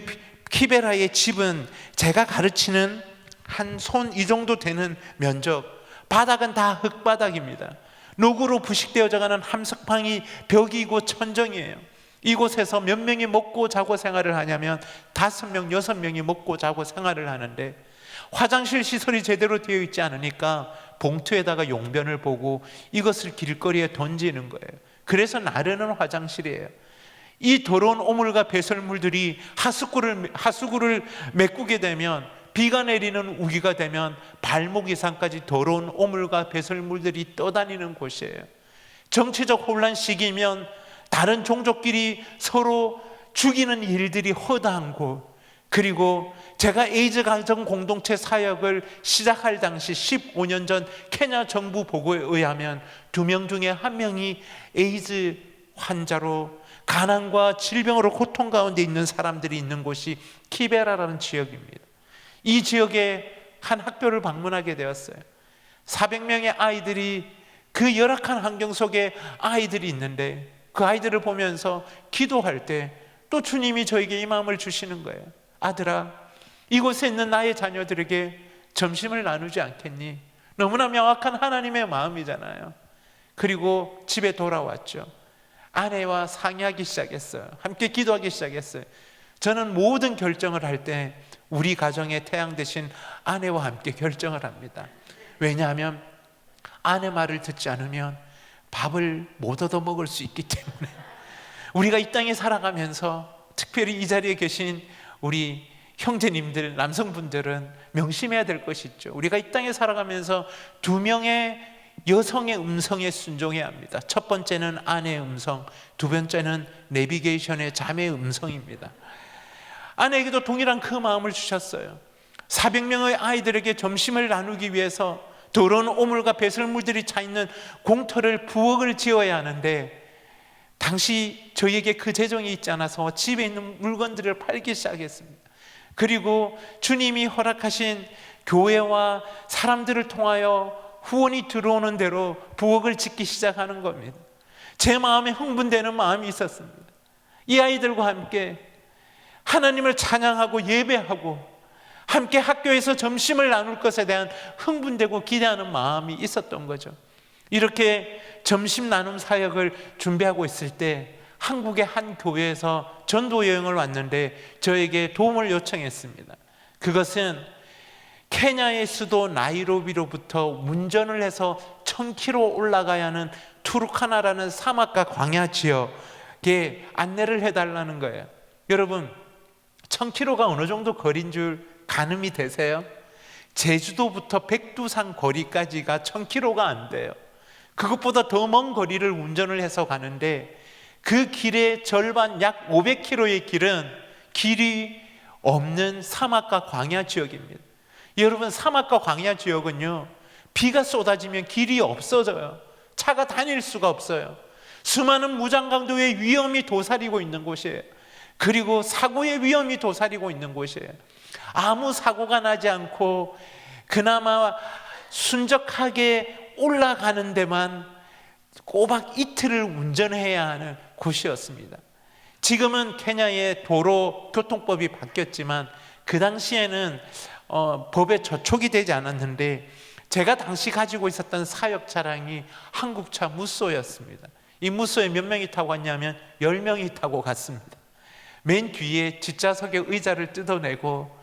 키베라의 집은 제가 가르치는 한 손 이 정도 되는 면적, 바닥은 다 흙바닥입니다. 녹으로 부식되어져가는 함석방이 벽이고 천정이에요. 이곳에서 몇 명이 먹고 자고 생활을 하냐면 5명, 6명이 먹고 자고 생활을 하는데 화장실 시설이 제대로 되어 있지 않으니까 봉투에다가 용변을 보고 이것을 길거리에 던지는 거예요. 그래서 나르는 화장실이에요. 이 더러운 오물과 배설물들이 하수구를 메꾸게 되면 비가 내리는 우기가 되면 발목 이상까지 더러운 오물과 배설물들이 떠다니는 곳이에요. 정치적 혼란 시기면 다른 종족끼리 서로 죽이는 일들이 허다한 곳, 그리고 제가 에이즈 가정 공동체 사역을 시작할 당시 15년 전 케냐 정부 보고에 의하면 2명 중에 1명이 에이즈 환자로 가난과 질병으로 고통 가운데 있는 사람들이 있는 곳이 키베라라는 지역입니다. 이 지역에 한 학교를 방문하게 되었어요. 400명의 아이들이 그 열악한 환경 속에 아이들이 있는데 그 아이들을 보면서 기도할 때 또 주님이 저에게 이 마음을 주시는 거예요. 아들아, 이곳에 있는 나의 자녀들에게 점심을 나누지 않겠니? 너무나 명확한 하나님의 마음이잖아요. 그리고 집에 돌아왔죠. 아내와 상의하기 시작했어요. 함께 기도하기 시작했어요. 저는 모든 결정을 할 때 우리 가정의 태양 대신 아내와 함께 결정을 합니다. 왜냐하면 아내 말을 듣지 않으면 밥을 못 얻어 먹을 수 있기 때문에 우리가 이 땅에 살아가면서 특별히 이 자리에 계신 우리 형제님들, 남성분들은 명심해야 될 것이 있죠. 우리가 이 땅에 살아가면서 2명의 여성의 음성에 순종해야 합니다. 첫 번째는 아내의 음성, 두 번째는 내비게이션의 자매의 음성입니다. 아내에게도 동일한 그 마음을 주셨어요. 400명의 아이들에게 점심을 나누기 위해서 더러운 오물과 배설물들이 차있는 공터를 부엌을 지어야 하는데 당시 저희에게 그 재정이 있지 않아서 집에 있는 물건들을 팔기 시작했습니다. 그리고 주님이 허락하신 교회와 사람들을 통하여 후원이 들어오는 대로 부엌을 짓기 시작하는 겁니다. 제 마음에 흥분되는 마음이 있었습니다. 이 아이들과 함께 하나님을 찬양하고 예배하고 함께 학교에서 점심을 나눌 것에 대한 흥분되고 기대하는 마음이 있었던 거죠. 이렇게 점심 나눔 사역을 준비하고 있을 때 한국의 한 교회에서 전도 여행을 왔는데 저에게 도움을 요청했습니다. 그것은 케냐의 수도 나이로비로부터 운전을 해서 1000km 올라가야 하는 투르카나라는 사막과 광야 지역에 안내를 해달라는 거예요. 여러분, 1000km가 어느 정도 거리인 줄 가늠이 되세요? 제주도부터 백두산 거리까지가 1000km가 안 돼요. 그것보다 더 먼 거리를 운전을 해서 가는데 그 길의 절반 약 500km의 길은 길이 없는 사막과 광야 지역입니다. 여러분, 사막과 광야 지역은요, 비가 쏟아지면 길이 없어져요. 차가 다닐 수가 없어요. 수많은 무장강도의 위험이 도사리고 있는 곳이에요. 그리고 사고의 위험이 도사리고 있는 곳이에요. 아무 사고가 나지 않고 그나마 순적하게 올라가는 데만 꼬박 이틀을 운전해야 하는 곳이었습니다. 지금은 케냐의 도로 교통법이 바뀌었지만 그 당시에는 법에 저촉이 되지 않았는데, 제가 당시 가지고 있었던 사역 차량이 한국차 무쏘였습니다. 이 무쏘에 몇 명이 타고 갔냐면 10명이 타고 갔습니다. 맨 뒤에 뒷좌석의 의자를 뜯어내고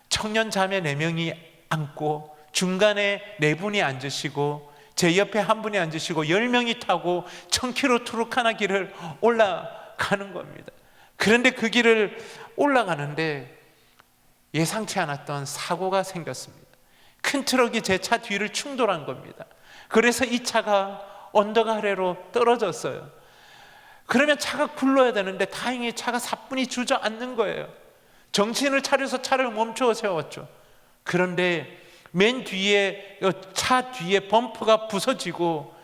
청년 자매 4명이 앉고 중간에 4분이 앉으시고 제 옆에 한 분이 앉으시고 10명이 타고 1000km 투르카나 길을 올라가는 겁니다. 그런데 그 길을 올라가는데 예상치 않았던 사고가 생겼습니다. 큰 트럭이 제 차 뒤를 충돌한 겁니다. 그래서 이 차가 언덕 아래로 떨어졌어요. 그러면 차가 굴러야 되는데 다행히 차가 사뿐히 주저앉는 거예요. 정신을 차려서 차를 멈춰 세웠죠. 그런데 맨 뒤에, 차 뒤에 범프가 부서지고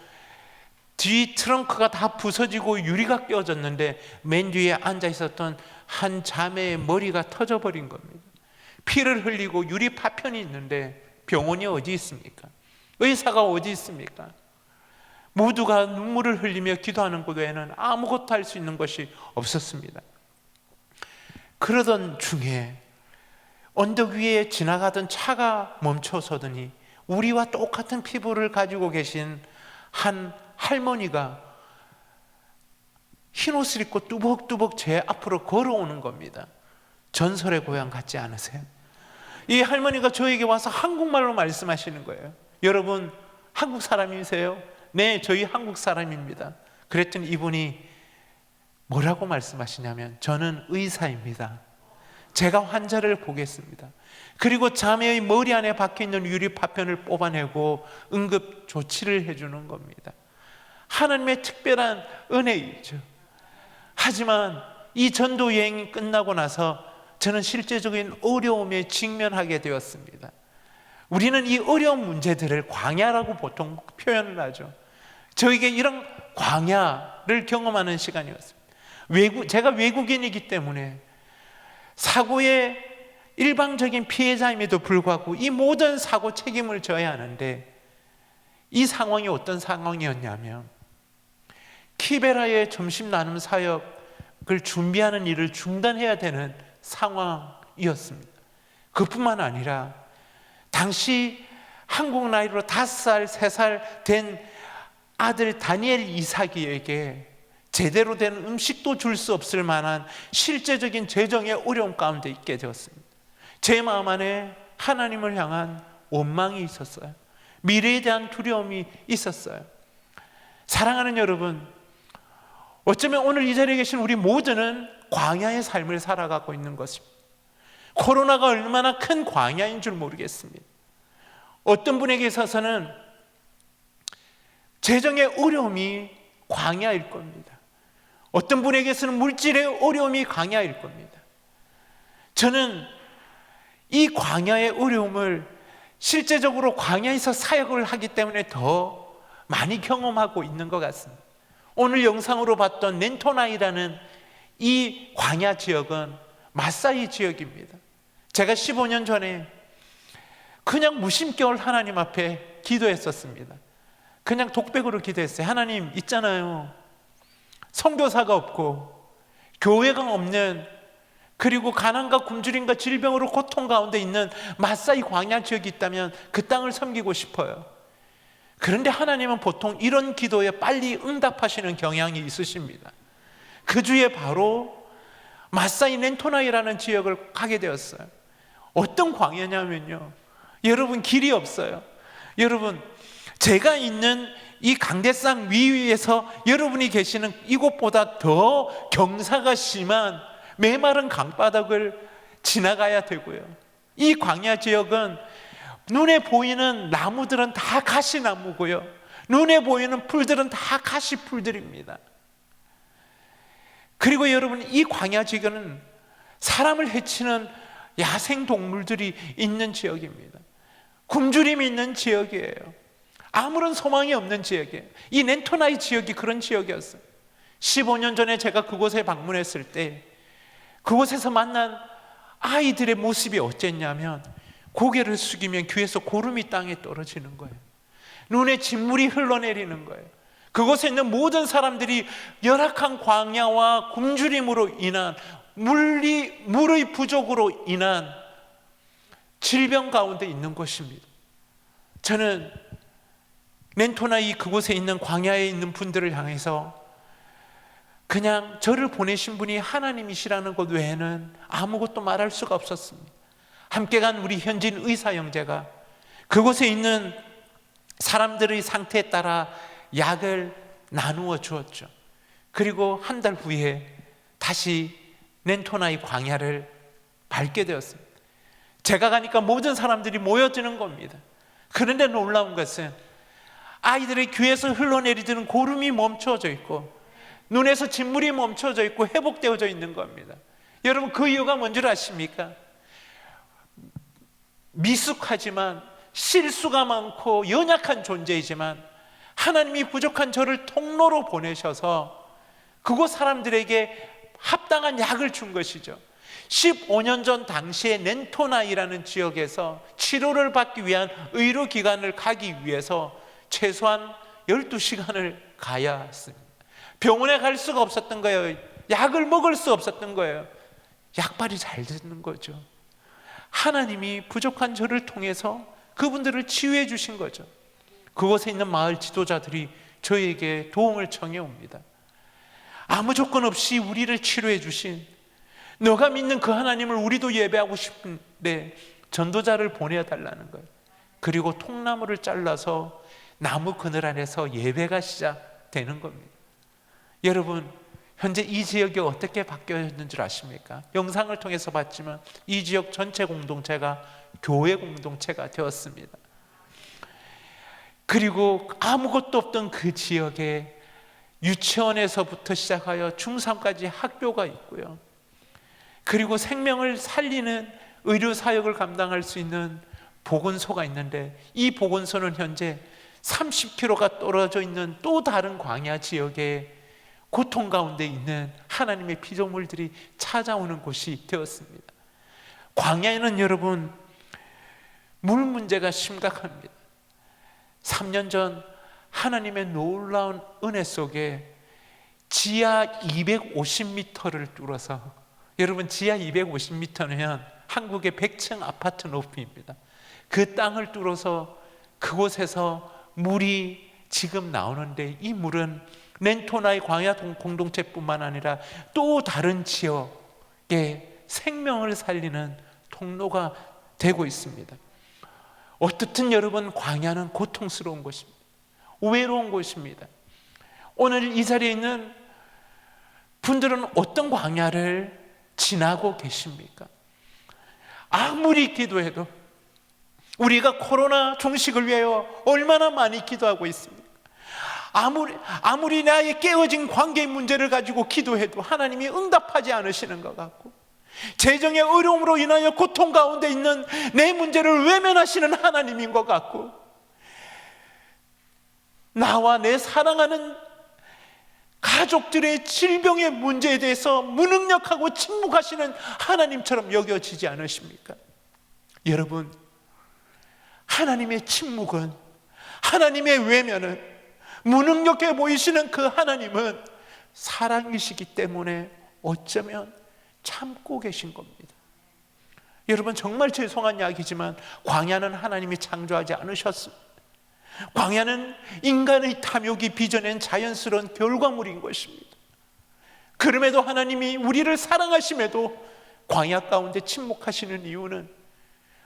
뒤 트렁크가 다 부서지고 유리가 깨어졌는데 맨 뒤에 앉아 있었던 한 자매의 머리가 터져버린 겁니다. 피를 흘리고 유리 파편이 있는데 병원이 어디 있습니까? 의사가 어디 있습니까? 모두가 눈물을 흘리며 기도하는 것 외에는 아무것도 할 수 있는 것이 없었습니다. 그러던 중에 언덕 위에 지나가던 차가 멈춰서더니 우리와 똑같은 피부를 가지고 계신 한 할머니가 흰 옷을 입고 뚜벅뚜벅 제 앞으로 걸어오는 겁니다. 전설의 고향 같지 않으세요? 이 할머니가 저에게 와서 한국말로 말씀하시는 거예요. 여러분, 한국 사람이세요? 네, 저희 한국 사람입니다. 그랬더니 이분이 뭐라고 말씀하시냐면, 저는 의사입니다. 제가 환자를 보겠습니다. 그리고 자매의 머리 안에 박혀있는 유리 파편을 뽑아내고 응급 조치를 해주는 겁니다. 하나님의 특별한 은혜이죠. 하지만 이 전도 여행이 끝나고 나서 저는 실제적인 어려움에 직면하게 되었습니다. 우리는 이 어려운 문제들을 광야라고 보통 표현을 하죠. 저에게 이런 광야를 경험하는 시간이었습니다. 제가 외국인이기 때문에 사고의 일방적인 피해자임에도 불구하고 이 모든 사고 책임을 져야 하는데, 이 상황이 어떤 상황이었냐면 키베라의 점심 나눔 사역을 준비하는 일을 중단해야 되는 상황이었습니다. 그뿐만 아니라 당시 한국 나이로 5살, 3살 된 아들 다니엘 이삭이에게 제대로 된 음식도 줄 수 없을 만한 실제적인 재정의 어려움 가운데 있게 되었습니다. 제 마음 안에 하나님을 향한 원망이 있었어요. 미래에 대한 두려움이 있었어요. 사랑하는 여러분, 어쩌면 오늘 이 자리에 계신 우리 모두는 광야의 삶을 살아가고 있는 것입니다. 코로나가 얼마나 큰 광야인 줄 모르겠습니다. 어떤 분에게 있어서는 재정의 어려움이 광야일 겁니다. 어떤 분에게서는 물질의 어려움이 광야일 겁니다. 저는 이 광야의 어려움을 실제적으로 광야에서 사역을 하기 때문에 더 많이 경험하고 있는 것 같습니다. 오늘 영상으로 봤던 넨토나이라는 이 광야 지역은 마사이 지역입니다. 제가 15년 전에 그냥 무심결 하나님 앞에 기도했었습니다. 그냥 독백으로 기도했어요. 하나님, 있잖아요, 선교사가 없고 교회가 없는, 그리고 가난과 굶주림과 질병으로 고통 가운데 있는 마사이 광야 지역이 있다면 그 땅을 섬기고 싶어요. 그런데 하나님은 보통 이런 기도에 빨리 응답하시는 경향이 있으십니다. 그 주에 바로 마사이 넨토나이라는 지역을 가게 되었어요. 어떤 광야냐면요, 여러분, 길이 없어요. 여러분, 제가 있는 이 강대상 위에서 여러분이 계시는 이곳보다 더 경사가 심한 메마른 강바닥을 지나가야 되고요. 이 광야 지역은 눈에 보이는 나무들은 다 가시나무고요, 눈에 보이는 풀들은 다 가시풀들입니다. 그리고 여러분, 이 광야 지역은 사람을 해치는 야생 동물들이 있는 지역입니다. 굶주림이 있는 지역이에요. 아무런 소망이 없는 지역이에요. 이 렌토나이 지역이 그런 지역이었어요. 15년 전에 제가 그곳에 방문했을 때 그곳에서 만난 아이들의 모습이 어땠냐면, 고개를 숙이면 귀에서 고름이 땅에 떨어지는 거예요. 눈에 진물이 흘러내리는 거예요. 그곳에 있는 모든 사람들이 열악한 광야와 굶주림으로 인한 물의 부족으로 인한 질병 가운데 있는 것입니다. 저는 렌토나이 그곳에 있는 광야에 있는 분들을 향해서 그냥 저를 보내신 분이 하나님이시라는 것 외에는 아무것도 말할 수가 없었습니다. 함께 간 우리 현진 의사 형제가 그곳에 있는 사람들의 상태에 따라 약을 나누어 주었죠. 그리고 한 달 후에 다시 렌토나이 광야를 밟게 되었습니다. 제가 가니까 모든 사람들이 모여드는 겁니다. 그런데 놀라운 것은 아이들의 귀에서 흘러내리는 고름이 멈춰져 있고 눈에서 진물이 멈춰져 있고 회복되어져 있는 겁니다. 여러분, 그 이유가 뭔지 아십니까? 미숙하지만 실수가 많고 연약한 존재이지만 하나님이 부족한 저를 통로로 보내셔서 그곳 사람들에게 합당한 약을 준 것이죠. 15년 전 당시에 렌토나이라는 지역에서 치료를 받기 위한 의료기관을 가기 위해서 최소한 12시간을 가야 했습니다. 병원에 갈 수가 없었던 거예요. 약을 먹을 수 없었던 거예요. 약발이 잘 되는 거죠. 하나님이 부족한 저를 통해서 그분들을 치유해 주신 거죠. 그곳에 있는 마을 지도자들이 저에게 도움을 청해 옵니다. 아무 조건 없이 우리를 치료해 주신, 너가 믿는 그 하나님을 우리도 예배하고 싶은데 전도자를 보내달라는 거예요. 그리고 통나무를 잘라서 나무 그늘 안에서 예배가 시작되는 겁니다. 여러분, 현재 이 지역이 어떻게 바뀌었는 줄 아십니까? 영상을 통해서 봤지만 이 지역 전체 공동체가 교회 공동체가 되었습니다. 그리고 아무것도 없던 그 지역에 유치원에서부터 시작하여 중3까지 학교가 있고요. 그리고 생명을 살리는 의료사역을 감당할 수 있는 보건소가 있는데, 이 보건소는 현재 30km가 떨어져 있는 또 다른 광야 지역에 고통 가운데 있는 하나님의 피조물들이 찾아오는 곳이 되었습니다. 광야에는 여러분, 물 문제가 심각합니다. 3년 전 하나님의 놀라운 은혜 속에 지하 250m를 뚫어서, 여러분 지하 250m면 한국의 100층 아파트 높이입니다. 그 땅을 뚫어서 그곳에서 물이 지금 나오는데, 이 물은 렌토나이 광야 공동체뿐만 아니라 또 다른 지역에 생명을 살리는 통로가 되고 있습니다. 어떻든 여러분, 광야는 고통스러운 곳입니다. 외로운 곳입니다. 오늘 이 자리에 있는 분들은 어떤 광야를 지나고 계십니까? 아무리 기도해도, 우리가 코로나 종식을 위하여 얼마나 많이 기도하고 있습니까? 아무리 나의 깨어진 관계의 문제를 가지고 기도해도 하나님이 응답하지 않으시는 것 같고, 재정의 어려움으로 인하여 고통 가운데 있는 내 문제를 외면하시는 하나님인 것 같고, 나와 내 사랑하는 가족들의 질병의 문제에 대해서 무능력하고 침묵하시는 하나님처럼 여겨지지 않으십니까? 여러분, 하나님의 침묵은, 하나님의 외면은, 무능력해 보이시는 그 하나님은 사랑이시기 때문에 어쩌면 참고 계신 겁니다. 여러분, 정말 죄송한 이야기지만 광야는 하나님이 창조하지 않으셨습니다. 광야는 인간의 탐욕이 빚어낸 자연스러운 결과물인 것입니다. 그럼에도 하나님이 우리를 사랑하심에도 광야 가운데 침묵하시는 이유는,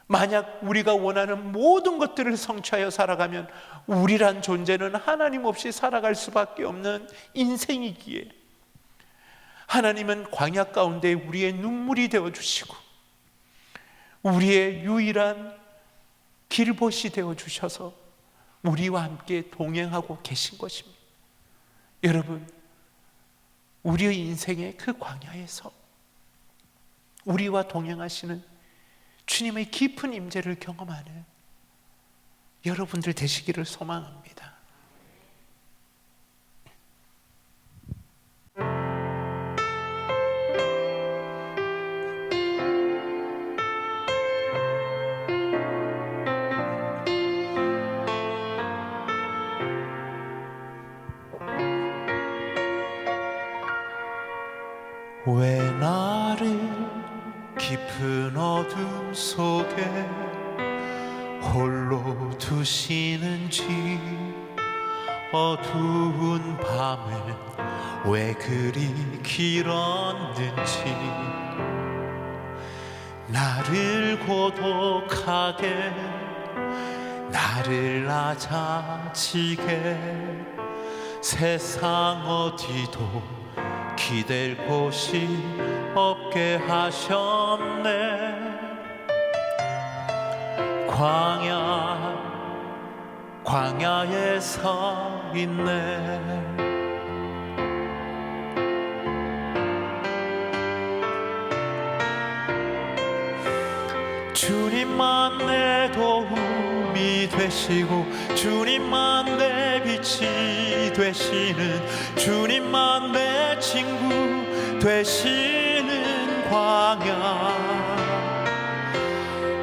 만약 우리가 원하는 모든 것들을 성취하여 살아가면 우리란 존재는 하나님 없이 살아갈 수밖에 없는 인생이기에, 하나님은 광야 가운데 우리의 눈물이 되어주시고 우리의 유일한 길벗이 되어주셔서 우리와 함께 동행하고 계신 것입니다. 여러분, 우리의 인생의 그 광야에서 우리와 동행하시는 주님의 깊은 임재를 경험하는 여러분들 되시기를 소망합니다. 왜 나를 깊은 어둠 속에 홀로 두시는지, 어두운 밤은 왜 그리 길었는지, 나를 고독하게 나를 낮아지게 세상 어디도 기댈 곳이 없게 하셨네. 광야에 서 있네. 주님만 내 도움이 되시고 주님만 내 빛이 되시는, 주님만 내 친구 되시는 광야.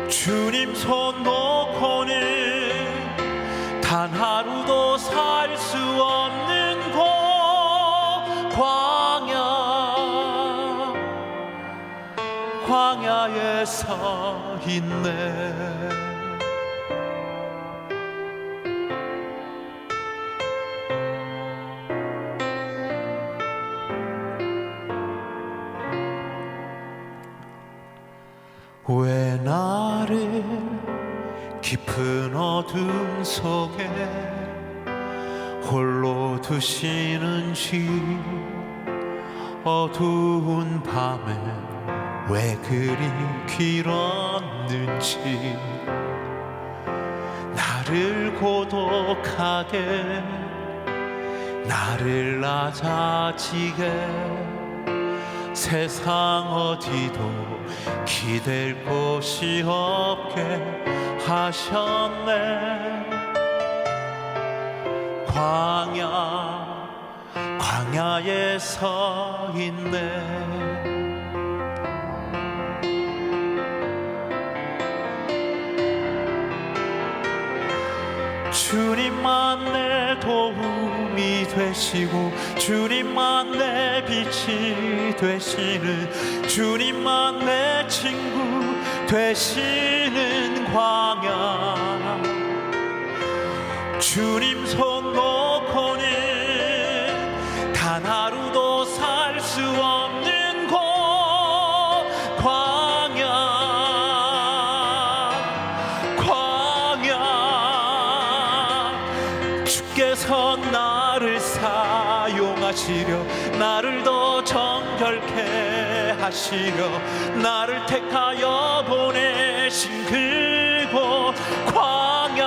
주님 손 놓고는 단 하루도 살 수 없는 곳 광야에 서 있네. 왜 나를 깊은 어둠 속에 홀로 두시는지, 어두운 밤은 왜 그리 길었는지, 나를 고독하게 나를 낮아지게 세상 어디도 기댈 곳이 없게 하셨네. 광야에 서 있네. 주님만 내 도움이 되시고 주님만 내 빛이 되시는, 주님만 내 친구 되시는 광야. 주님 손 놓고는 단 하루도 살 수 없는 곳 주께서 나를 사용하시려, 나를 더 정결케 하시려, 나를 택하여 보내신 그곳 광야.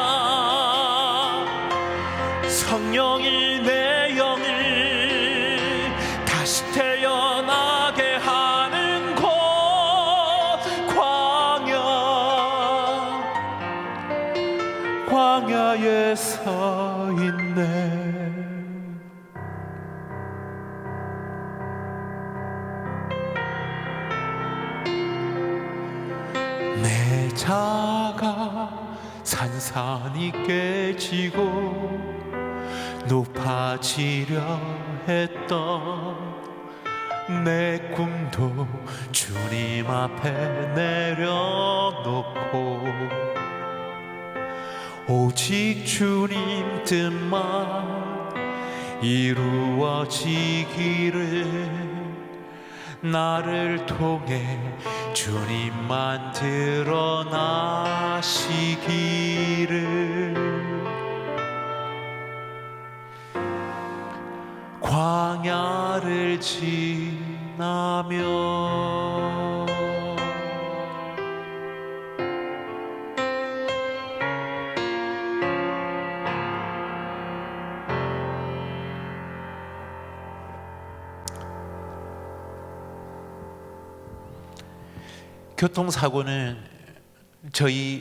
성령이 내 영을 다시 태어나게 하는 곳 광야에 서 있네. 내 자가 산산이 깨지고 높아지려 했던 내 꿈도 주님 앞에 내려놓고 오직 주님 뜻만 이루어지기를, 나를 통해 주님만 드러나시기를. 광야를 지나며 교통사고는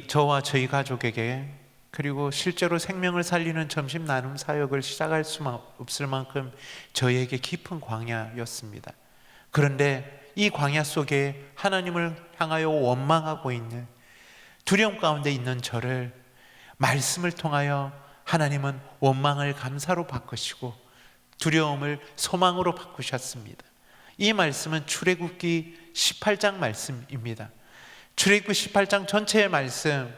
저와 저희 가족에게, 그리고 실제로 생명을 살리는 점심 나눔 사역을 시작할 수 없을 만큼 저희에게 깊은 광야였습니다. 그런데 이 광야 속에 하나님을 향하여 원망하고 있는, 두려움 가운데 있는 저를 말씀을 통하여 하나님은 원망을 감사로 바꾸시고 두려움을 소망으로 바꾸셨습니다. 이 말씀은 출애굽기 18장 말씀입니다. 출애굽기 18장 전체의 말씀을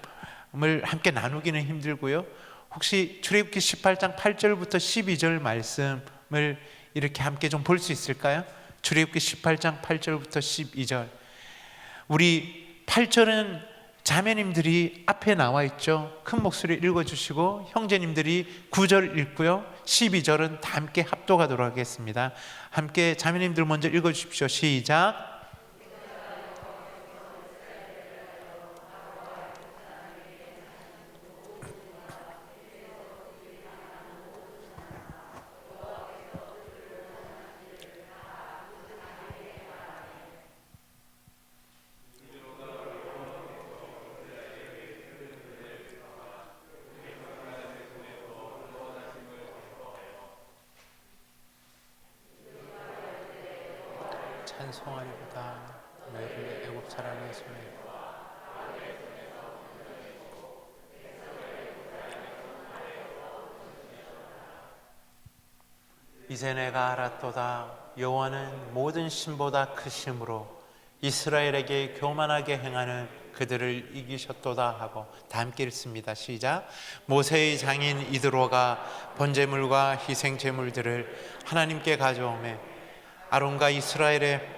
함께 나누기는 힘들고요, 혹시 출애굽기 18장 8절부터 12절 말씀을 이렇게 함께 좀 볼 수 있을까요? 출애굽기 18장 8절부터 12절. 우리 8절은 자매님들이 앞에 나와 있죠. 큰 목소리로 읽어주시고 형제님들이 9절 읽고요, 12절은 다 함께 합독하도록 하겠습니다. 함께 자매님들 먼저 읽어주십시오. 시작. 찬송하리보다 너희를 애굽 사람의 손에 이제 내가 알았도다. 여호와는 모든 신보다 크심으로 이스라엘에게 교만하게 행하는 그들을 이기셨도다 하고 다 함께 읽습니다. 시작. 모세의 장인 이드로가 번제물과 희생제물들을 하나님께 가져오매 아론과 이스라엘의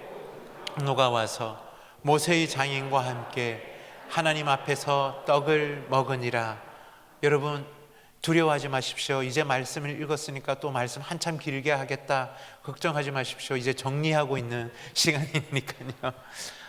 누가 와서 모세의 장인과 함께 하나님 앞에서 떡을 먹으니라. 여러분 두려워하지 마십시오. 이제 말씀을 읽었으니까 또 말씀 한참 길게 하겠다 걱정하지 마십시오. 이제 정리하고 있는 시간이니까요.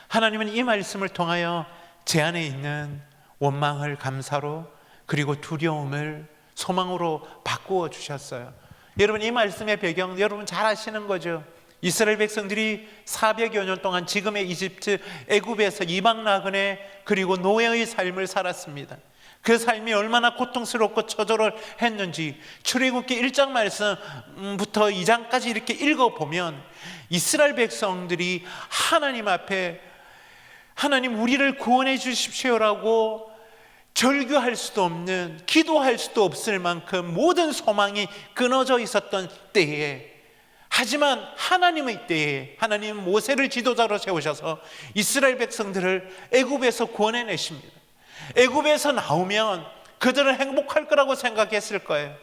하나님은 이 말씀을 통하여 제 안에 있는 원망을 감사로, 그리고 두려움을 소망으로 바꾸어 주셨어요. 여러분 이 말씀의 배경 여러분 잘 아시는 거죠. 이스라엘 백성들이 400여 년 동안 지금의 이집트 애굽에서 이방 나그네 그리고 노예의 삶을 살았습니다. 그 삶이 얼마나 고통스럽고 처절했는지 출애굽기 1장 말씀부터 2장까지 이렇게 읽어보면 이스라엘 백성들이 하나님 앞에 하나님 우리를 구원해 주십시오라고 절규할 수도 없는, 기도할 수도 없을 만큼 모든 소망이 끊어져 있었던 때에, 하지만 하나님의 때에 하나님은 모세를 지도자로 세우셔서 이스라엘 백성들을 애굽에서 구원해내십니다. 애굽에서 나오면 그들은 행복할 거라고 생각했을 거예요.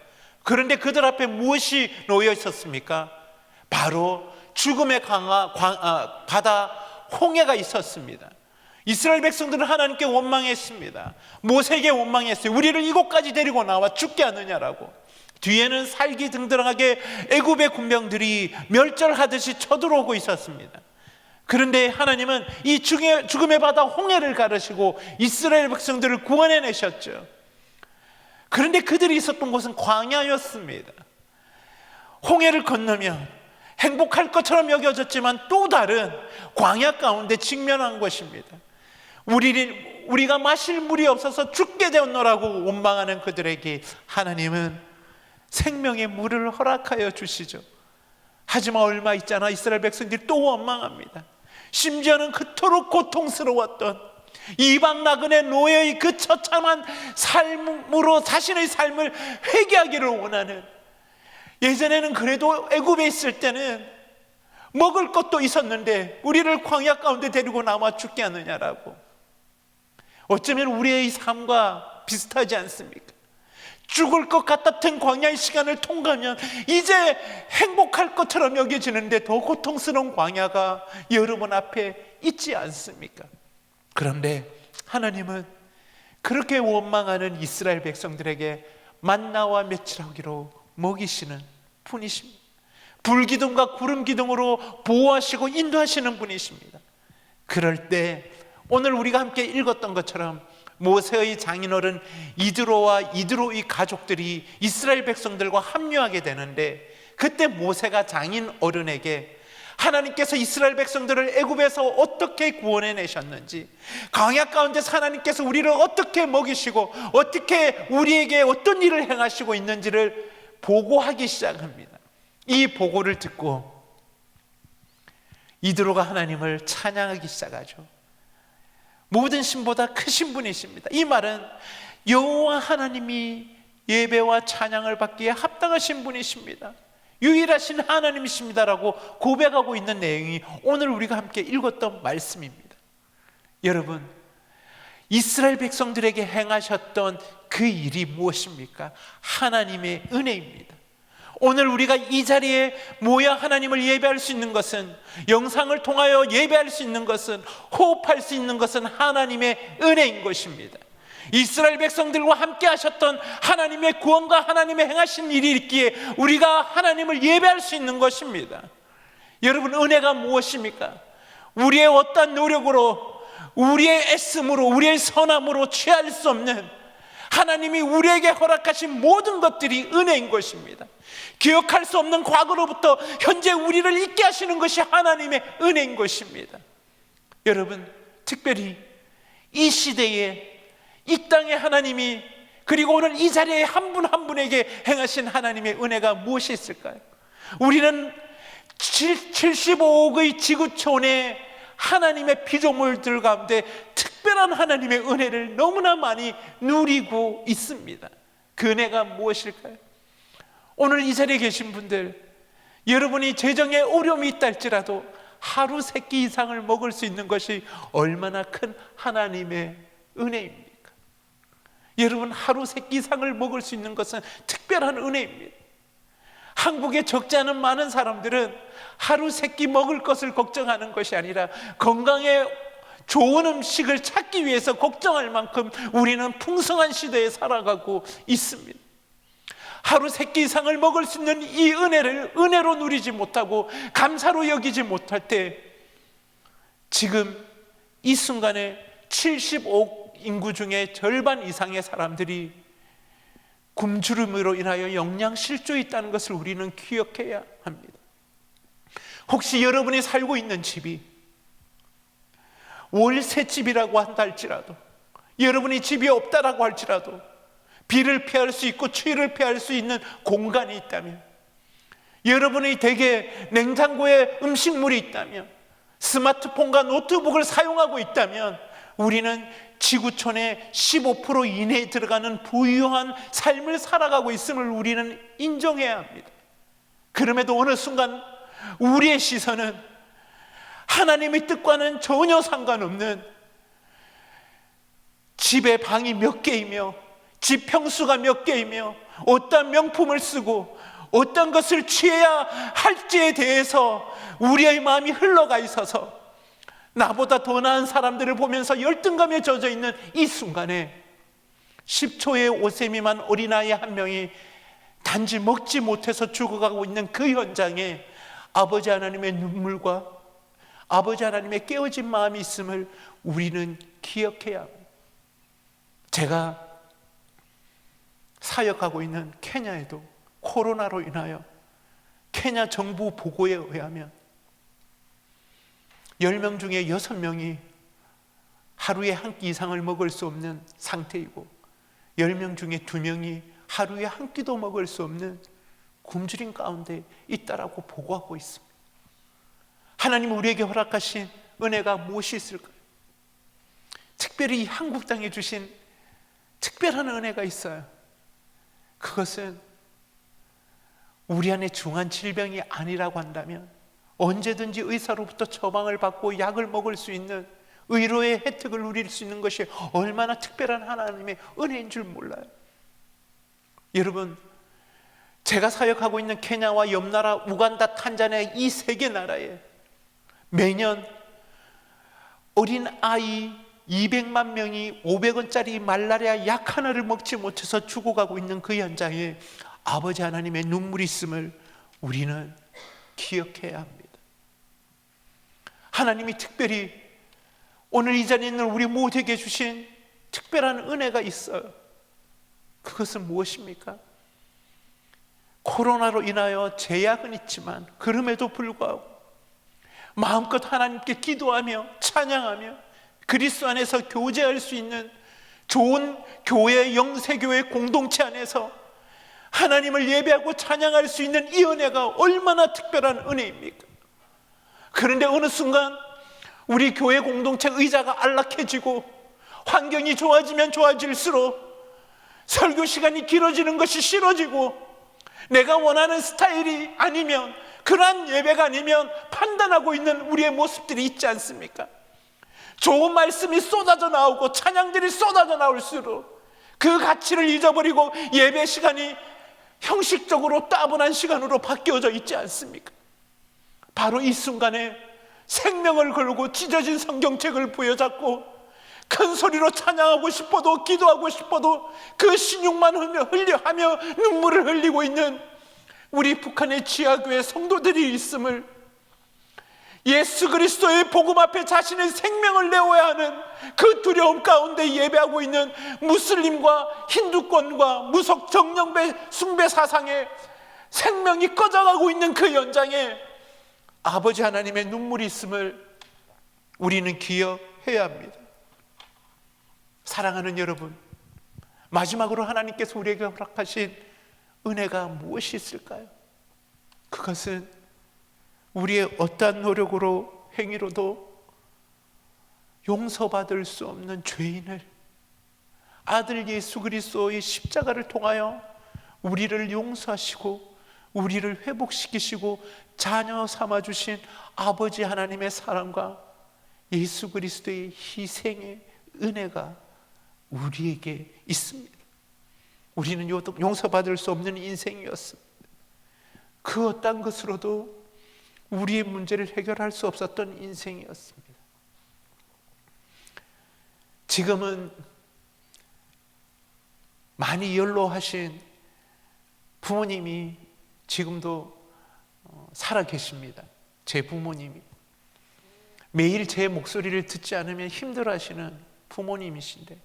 그런데 그들 앞에 무엇이 놓여 있었습니까? 바로 죽음의 바다 홍해가 있었습니다. 이스라엘 백성들은 하나님께 원망했습니다. 모세에게 원망했어요. 우리를 이곳까지 데리고 나와 죽게 하느냐라고. 뒤에는 살기 등등하게 애굽의 군병들이 멸절하듯이 쳐들어오고 있었습니다. 그런데 하나님은 이 죽음의 바다 홍해를 가르시고 이스라엘 백성들을 구원해내셨죠. 그런데 그들이 있었던 곳은 광야였습니다. 홍해를 건너면 행복할 것처럼 여겨졌지만 또 다른 광야 가운데 직면한 것입니다. 우리가 마실 물이 없어서 죽게 되었노라고 원망하는 그들에게 하나님은 생명의 물을 허락하여 주시죠. 하지만 얼마 있잖아 이스라엘 백성들이 또 원망합니다. 심지어는 그토록 고통스러웠던 이방 나그네 노예의 그 처참한 삶으로 자신의 삶을 회개하기를 원하는, 예전에는 그래도 애굽에 있을 때는 먹을 것도 있었는데 우리를 광야 가운데 데리고 나와 죽게 하느냐라고. 어쩌면 우리의 삶과 비슷하지 않습니까? 죽을 것 같았던 광야의 시간을 통과하면 이제 행복할 것처럼 여겨지는데 더 고통스러운 광야가 여러분 앞에 있지 않습니까? 그런데 하나님은 그렇게 원망하는 이스라엘 백성들에게 만나와 메추라기로 먹이시는 분이십니다. 불기둥과 구름기둥으로 보호하시고 인도하시는 분이십니다. 그럴 때 오늘 우리가 함께 읽었던 것처럼 모세의 장인어른 이드로와 이드로의 가족들이 이스라엘 백성들과 합류하게 되는데, 그때 모세가 장인어른에게 하나님께서 이스라엘 백성들을 애굽에서 어떻게 구원해 내셨는지, 광야 가운데서 하나님께서 우리를 어떻게 먹이시고 어떻게 우리에게 어떤 일을 행하시고 있는지를 보고하기 시작합니다. 이 보고를 듣고 이드로가 하나님을 찬양하기 시작하죠. 모든 신보다 크신 분이십니다. 이 말은 여호와 하나님이 예배와 찬양을 받기에 합당하신 분이십니다. 유일하신 하나님이십니다라고 고백하고 있는 내용이 오늘 우리가 함께 읽었던 말씀입니다. 여러분, 이스라엘 백성들에게 행하셨던 그 일이 무엇입니까? 하나님의 은혜입니다. 오늘 우리가 이 자리에 모여 하나님을 예배할 수 있는 것은, 영상을 통하여 예배할 수 있는 것은, 호흡할 수 있는 것은 하나님의 은혜인 것입니다. 이스라엘 백성들과 함께 하셨던 하나님의 구원과 하나님의 행하신 일이 있기에 우리가 하나님을 예배할 수 있는 것입니다. 여러분, 은혜가 무엇입니까? 우리의 어떠한 노력으로, 우리의 애씀으로, 우리의 선함으로 취할 수 없는 하나님이 우리에게 허락하신 모든 것들이 은혜인 것입니다. 기억할 수 없는 과거로부터 현재 우리를 있게 하시는 것이 하나님의 은혜인 것입니다. 여러분, 특별히 이 시대에 이 땅에 하나님이, 그리고 오늘 이 자리에 한 분 한 분에게 행하신 하나님의 은혜가 무엇이 있을까요? 우리는 75억의 지구촌에 하나님의 피조물들 가운데 특별한 하나님의 은혜를 너무나 많이 누리고 있습니다. 그 은혜가 무엇일까요? 오늘 이 자리에 계신 분들, 여러분이 재정에 어려움이 있다 할지라도 하루 3끼 이상을 먹을 수 있는 것이 얼마나 큰 하나님의 은혜입니까? 여러분, 하루 3끼 이상을 먹을 수 있는 것은 특별한 은혜입니다. 한국에 적지 않은 많은 사람들은 하루 3끼 먹을 것을 걱정하는 것이 아니라 건강에 좋은 음식을 찾기 위해서 걱정할 만큼 우리는 풍성한 시대에 살아가고 있습니다. 하루 3끼 이상을 먹을 수 있는 이 은혜를 은혜로 누리지 못하고 감사로 여기지 못할 때, 지금 이 순간에 75억 인구 중에 절반 이상의 사람들이 굶주림으로 인하여 영양실조에 있다는 것을 우리는 기억해야 합니다. 혹시 여러분이 살고 있는 집이 월세집이라고 한다 할지라도, 여러분이 집이 없다라고 할지라도 비를 피할 수 있고 추위를 피할 수 있는 공간이 있다면, 여러분이 댁에 냉장고에 음식물이 있다면, 스마트폰과 노트북을 사용하고 있다면, 우리는 지구촌의 15% 이내에 들어가는 부유한 삶을 살아가고 있음을 우리는 인정해야 합니다. 그럼에도 어느 순간 우리의 시선은 하나님의 뜻과는 전혀 상관없는 집의 방이 몇 개이며 집 평수가 몇 개이며 어떤 명품을 쓰고 어떤 것을 취해야 할지에 대해서 우리의 마음이 흘러가 있어서 나보다 더 나은 사람들을 보면서 열등감에 젖어 있는 이 순간에 10초의 옷에 미만 어린아이 한 명이 단지 먹지 못해서 죽어가고 있는 그 현장에 아버지 하나님의 눈물과 아버지 하나님의 깨어진 마음이 있음을 우리는 기억해야 합니다. 제가 사역하고 있는 케냐에도 코로나로 인하여 케냐 정부 보고에 의하면 10명 중에 6명이 하루에 한 끼 이상을 먹을 수 없는 상태이고 10명 중에 2명이 하루에 한 끼도 먹을 수 없는 굶주림 가운데 있다라고 보고하고 있습니다. 하나님 우리에게 허락하신 은혜가 무엇이 있을까요? 특별히 한국 땅에 주신 특별한 은혜가 있어요. 그것은 우리 안에 중한 질병이 아니라고 한다면 언제든지 의사로부터 처방을 받고 약을 먹을 수 있는 의료의 혜택을 누릴 수 있는 것이 얼마나 특별한 하나님의 은혜인 줄 몰라요. 여러분, 제가 사역하고 있는 케냐와 옆나라 우간다, 탄자니아 이 3개 나라에 매년 어린 아이 200만 명이 500원짜리 말라리아 약 하나를 먹지 못해서 죽어가고 있는 그 현장에 아버지 하나님의 눈물이 있음을 우리는 기억해야 합니다. 하나님이 특별히 오늘 이 자리에 있는 우리 모두에게 주신 특별한 은혜가 있어요. 그것은 무엇입니까? 코로나로 인하여 제약은 있지만 그럼에도 불구하고 마음껏 하나님께 기도하며 찬양하며 그리스도 안에서 교제할 수 있는 좋은 교회, 영세교회 공동체 안에서 하나님을 예배하고 찬양할 수 있는 이 은혜가 얼마나 특별한 은혜입니까? 그런데 어느 순간 우리 교회 공동체 의자가 안락해지고 환경이 좋아지면 좋아질수록 설교 시간이 길어지는 것이 싫어지고 내가 원하는 스타일이 아니면, 그러한 예배가 아니면 판단하고 있는 우리의 모습들이 있지 않습니까? 좋은 말씀이 쏟아져 나오고 찬양들이 쏟아져 나올수록 그 가치를 잊어버리고 예배 시간이 형식적으로 따분한 시간으로 바뀌어져 있지 않습니까? 바로 이 순간에 생명을 걸고 찢어진 성경책을 부여잡고 큰 소리로 찬양하고 싶어도 기도하고 싶어도 그 신용만 하며 눈물을 흘리고 있는 우리 북한의 지하교회 성도들이 있음을, 예수 그리스도의 복음 앞에 자신의 생명을 내어야 하는 그 두려움 가운데 예배하고 있는 무슬림과 힌두권과 무속 정령배 숭배 사상의 생명이 꺼져가고 있는 그 연장에 아버지 하나님의 눈물이 있음을 우리는 기억해야 합니다. 사랑하는 여러분, 마지막으로 하나님께서 우리에게 허락하신 은혜가 무엇이 있을까요? 그것은 우리의 어떠한 노력으로 행위로도 용서받을 수 없는 죄인을 아들 예수 그리스도의 십자가를 통하여 우리를 용서하시고 우리를 회복시키시고 자녀 삼아주신 아버지 하나님의 사랑과 예수 그리스도의 희생의 은혜가 우리에게 있습니다. 우리는 용서받을 수 없는 인생이었습니다. 그 어떤 것으로도 우리의 문제를 해결할 수 없었던 인생이었습니다. 지금은 많이 연로하신 부모님이 지금도 살아 계십니다. 제 부모님이 매일 제 목소리를 듣지 않으면 힘들어하시는 부모님이신데,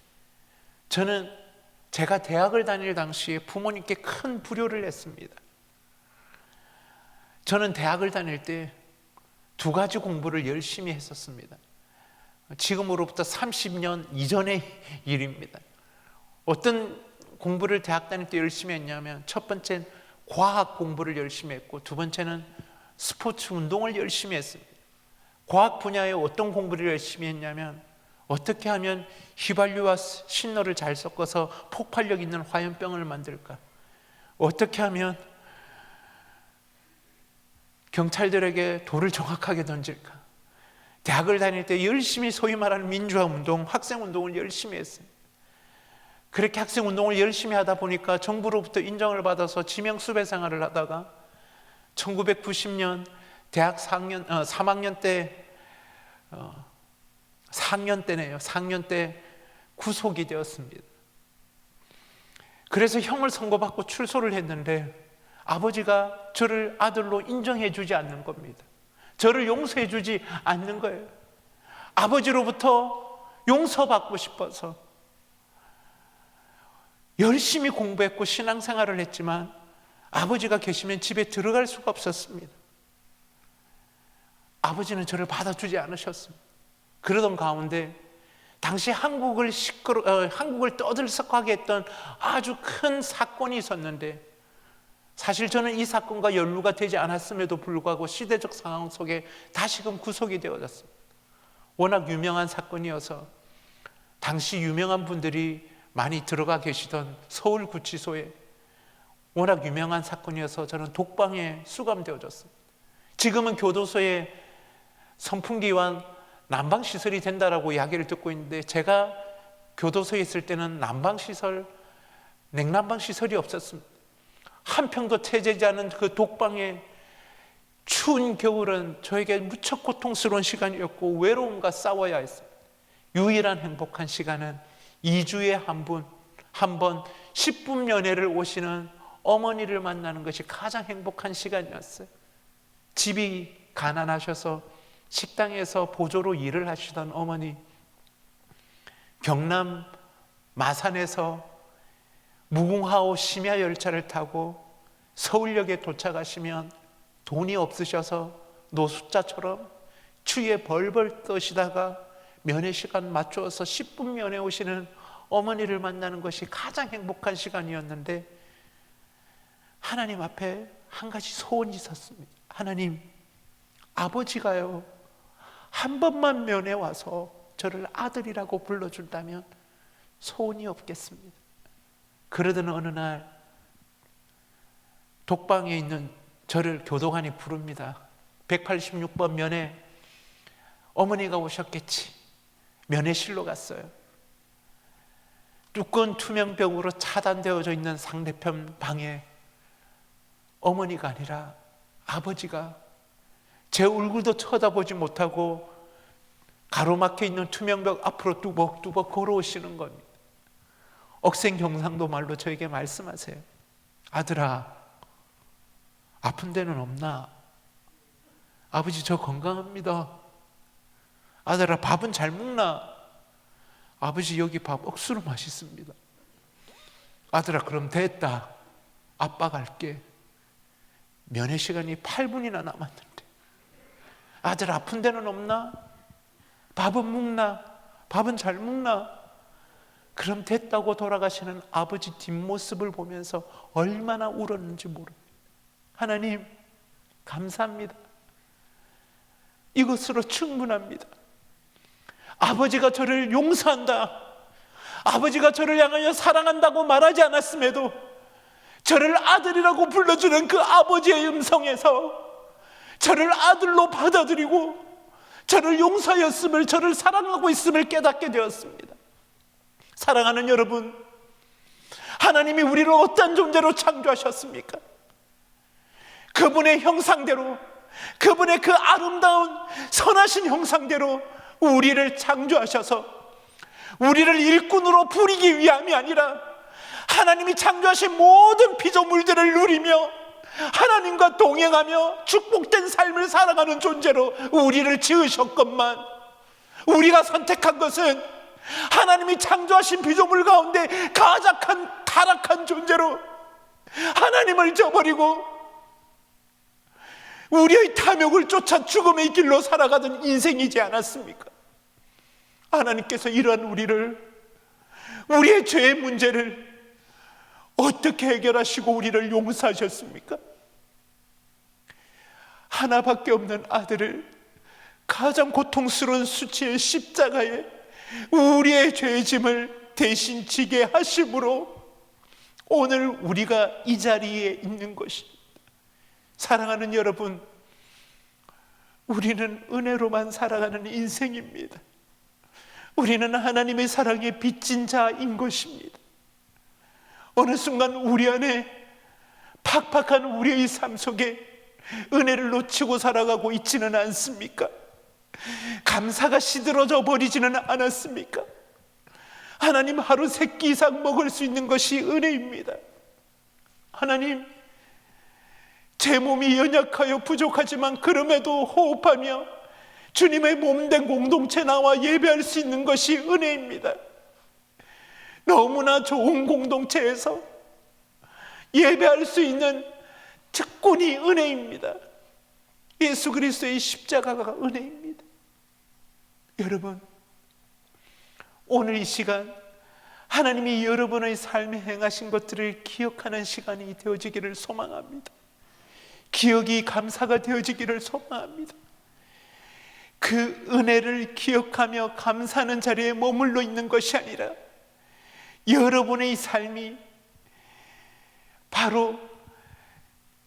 저는 제가 대학을 다닐 당시에 부모님께 큰 불효를 했습니다. 저는 대학을 다닐 때 2가지 공부를 열심히 했었습니다. 지금으로부터 30년 이전의 일입니다. 어떤 공부를 대학 다닐 때 열심히 했냐면, 첫 번째는 과학 공부를 열심히 했고, 두 번째는 스포츠 운동을 열심히 했습니다. 과학 분야에 어떤 공부를 열심히 했냐면, 어떻게 하면 휘발유와 신로를 잘 섞어서 폭발력 있는 화염병을 만들까? 어떻게 하면 경찰들에게 돌을 정확하게 던질까? 대학을 다닐 때 열심히 소위 말하는 민주화 운동, 학생 운동을 열심히 했어요. 그렇게 학생 운동을 열심히 하다 보니까 정부로부터 인정을 받아서 지명 수배 생활을 하다가 1990년 대학 3학년 때 4학년 때 구속이 되었습니다. 그래서 형을 선고받고 출소를 했는데 아버지가 저를 아들로 인정해 주지 않는 겁니다. 저를 용서해 주지 않는 거예요. 아버지로부터 용서받고 싶어서 열심히 공부했고 신앙생활을 했지만 아버지가 계시면 집에 들어갈 수가 없었습니다. 아버지는 저를 받아주지 않으셨습니다. 그러던 가운데 당시 한국을 떠들썩하게 했던 아주 큰 사건이 있었는데, 사실 저는 이 사건과 연루가 되지 않았음에도 불구하고 시대적 상황 속에 다시금 구속이 되어졌습니다. 워낙 유명한 사건이어서 당시 유명한 분들이 많이 들어가 계시던 서울구치소에 워낙 유명한 사건이어서 저는 독방에 수감되어졌습니다. 지금은 교도소에 선풍기와 난방시설이 된다라고 이야기를 듣고 있는데, 제가 교도소에 있을 때는 난방시설, 냉난방시설이 없었습니다. 한 평도 채되지 않은 그 독방에 추운 겨울은 저에게 무척 고통스러운 시간이었고 외로움과 싸워야 했습니다. 유일한 행복한 시간은 2주에 한 번 10분 면회를 오시는 어머니를 만나는 것이 가장 행복한 시간이었어요. 집이 가난하셔서 식당에서 보조로 일을 하시던 어머니, 경남 마산에서 무궁화호 심야 열차를 타고 서울역에 도착하시면 돈이 없으셔서 노숙자처럼 추위에 벌벌 떠시다가 면회 시간 맞추어서 10분 면회 오시는 어머니를 만나는 것이 가장 행복한 시간이었는데, 하나님 앞에 한 가지 소원이 있었습니다. 하나님, 아버지가요 한 번만 면회 와서 저를 아들이라고 불러준다면 소원이 없겠습니다. 그러던 어느 날 독방에 있는 저를 교도관이 부릅니다. 186번 면회, 어머니가 오셨겠지. 면회실로 갔어요. 두꺼운 투명벽으로 차단되어져 있는 상대편 방에 어머니가 아니라 아버지가 제 얼굴도 쳐다보지 못하고 가로막혀 있는 투명벽 앞으로 뚜벅뚜벅 걸어오시는 겁니다. 억센경상도 말로 저에게 말씀하세요. 아들아, 아픈 데는 없나? 아버지, 저 건강합니다. 아들아, 밥은 잘 먹나? 아버지, 여기 밥 억수로 맛있습니다. 아들아, 그럼 됐다. 아빠 갈게. 면회 시간이 8분이나 남았는데 아들, 아픈 데는 없나? 밥은 먹나? 밥은 잘 먹나? 그럼 됐다고 돌아가시는 아버지 뒷모습을 보면서 얼마나 울었는지 모릅니다. 하나님, 감사합니다. 이것으로 충분합니다. 아버지가 저를 용서한다, 아버지가 저를 향하여 사랑한다고 말하지 않았음에도 저를 아들이라고 불러주는 그 아버지의 음성에서 저를 아들로 받아들이고 저를 용서하였음을, 저를 사랑하고 있음을 깨닫게 되었습니다. 사랑하는 여러분, 하나님이 우리를 어떤 존재로 창조하셨습니까? 그분의 형상대로, 그분의 그 아름다운 선하신 형상대로 우리를 창조하셔서 우리를 일꾼으로 부리기 위함이 아니라 하나님이 창조하신 모든 피조물들을 누리며 하나님과 동행하며 축복된 삶을 살아가는 존재로 우리를 지으셨건만, 우리가 선택한 것은 하나님이 창조하신 피조물 가운데 가장 타락한 존재로 하나님을 저버리고 우리의 탐욕을 쫓아 죽음의 길로 살아가던 인생이지 않았습니까? 하나님께서 이러한 우리의 죄의 문제를 어떻게 해결하시고 우리를 용서하셨습니까? 하나밖에 없는 아들을 가장 고통스러운 수치의 십자가에 우리의 죄의 짐을 대신 지게 하심으로 오늘 우리가 이 자리에 있는 것입니다. 사랑하는 여러분, 우리는 은혜로만 살아가는 인생입니다. 우리는 하나님의 사랑에 빚진 자인 것입니다. 어느 순간 우리 안에 팍팍한 우리의 삶 속에 은혜를 놓치고 살아가고 있지는 않습니까? 감사가 시들어져 버리지는 않았습니까? 하나님, 하루 3끼 이상 먹을 수 있는 것이 은혜입니다. 하나님, 제 몸이 연약하여 부족하지만 그럼에도 호흡하며 주님의 몸된 공동체 나와 예배할 수 있는 것이 은혜입니다. 너무나 좋은 공동체에서 예배할 수 있는 특권이 은혜입니다. 예수 그리스도의 십자가가 은혜입니다. 여러분, 오늘 이 시간 하나님이 여러분의 삶에 행하신 것들을 기억하는 시간이 되어지기를 소망합니다. 기억이 감사가 되어지기를 소망합니다. 그 은혜를 기억하며 감사하는 자리에 머물러 있는 것이 아니라 여러분의 삶이 바로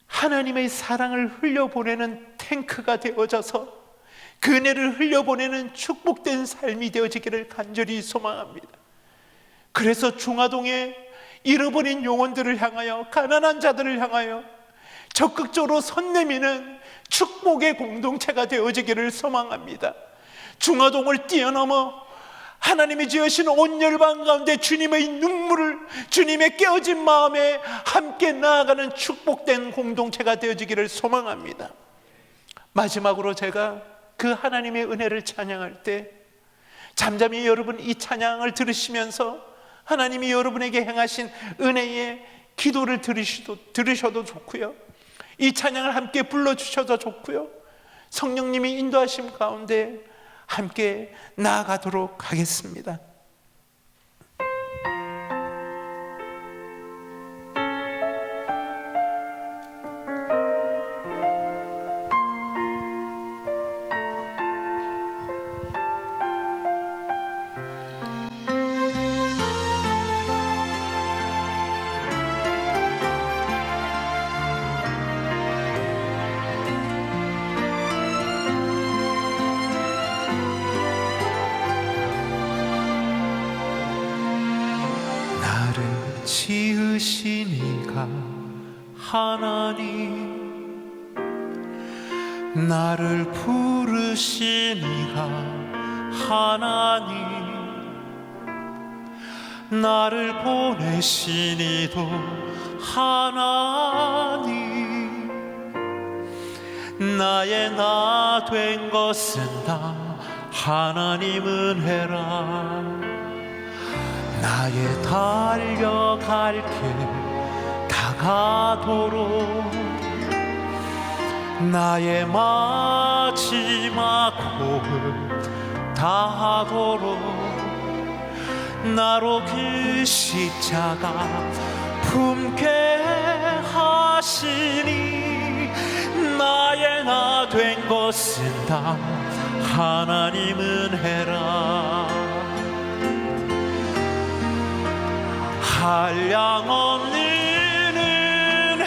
하나님의 사랑을 흘려보내는 탱크가 되어져서 그 은혜를 흘려보내는 축복된 삶이 되어지기를 간절히 소망합니다. 그래서 중화동에 잃어버린 영혼들을 향하여, 가난한 자들을 향하여 적극적으로 손 내미는 축복의 공동체가 되어지기를 소망합니다. 중화동을 뛰어넘어 하나님이 지으신 온 열방 가운데 주님의 눈물을, 주님의 깨어진 마음에 함께 나아가는 축복된 공동체가 되어지기를 소망합니다. 마지막으로 제가 그 하나님의 은혜를 찬양할 때 잠잠히 여러분 이 찬양을 들으시면서 하나님이 여러분에게 행하신 은혜의 기도를 들으셔도 좋고요, 이 찬양을 함께 불러주셔도 좋고요, 성령님이 인도하심 가운데 함께 나아가도록 하겠습니다. 지으신 이가 하나님, 나를 부르신 이가 하나님, 나를 보내신 이도 하나님, 나의 나 된 것은 다 하나님 은혜라. 나의 달려갈 길 다가도록, 나의 마지막 호흡 다하도록, 나로 그 십자가 품게 하시니, 나의 나 된 것은 다 하나님 은혜라. 한량없는 은혜,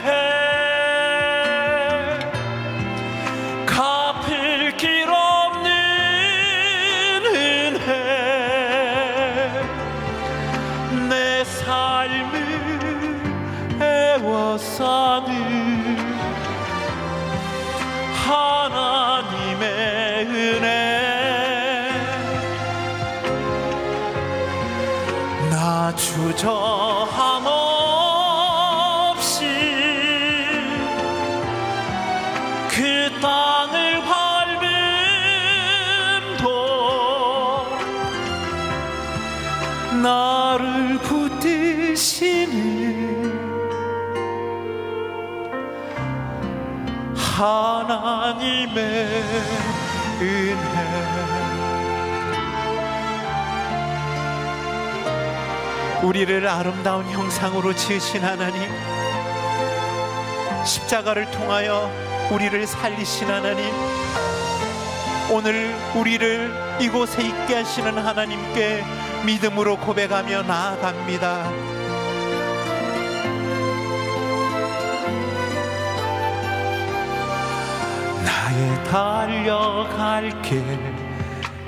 갚을 길 없는 은혜, 내 삶을 애워싸는 하나님의 은혜. 나 주저함 없이 그 땅을 밟음도, 나를 붙드시는 하나님의 은혜. 우리를 아름다운 형상으로 지으신 하나님, 십자가를 통하여 우리를 살리신 하나님, 오늘 우리를 이곳에 있게 하시는 하나님께 믿음으로 고백하며 나아갑니다. 나의 달려갈 길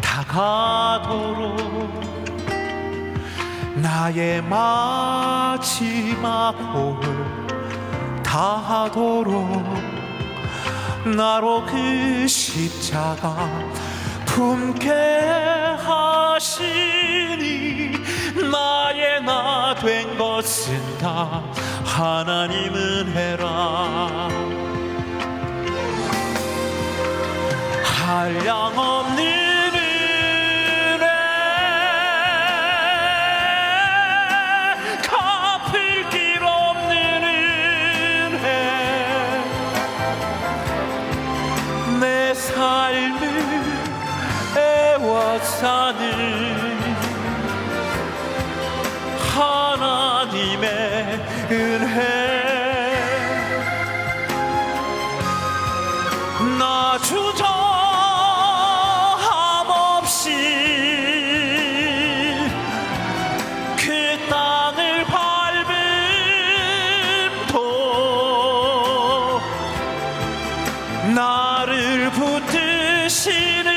다가도록, 나의 마지막 호흡 다하도록, 나로 그 십자가 품게 하시니, 나의 나 된 것은 다 하나님 은혜라. 한량없는 은혜, 갚을 길 없는 은혜, 내 삶을 애워싸는 하나님의 은혜. 나 주저함 없이 그 땅을 밟음도, 나를 붙드시는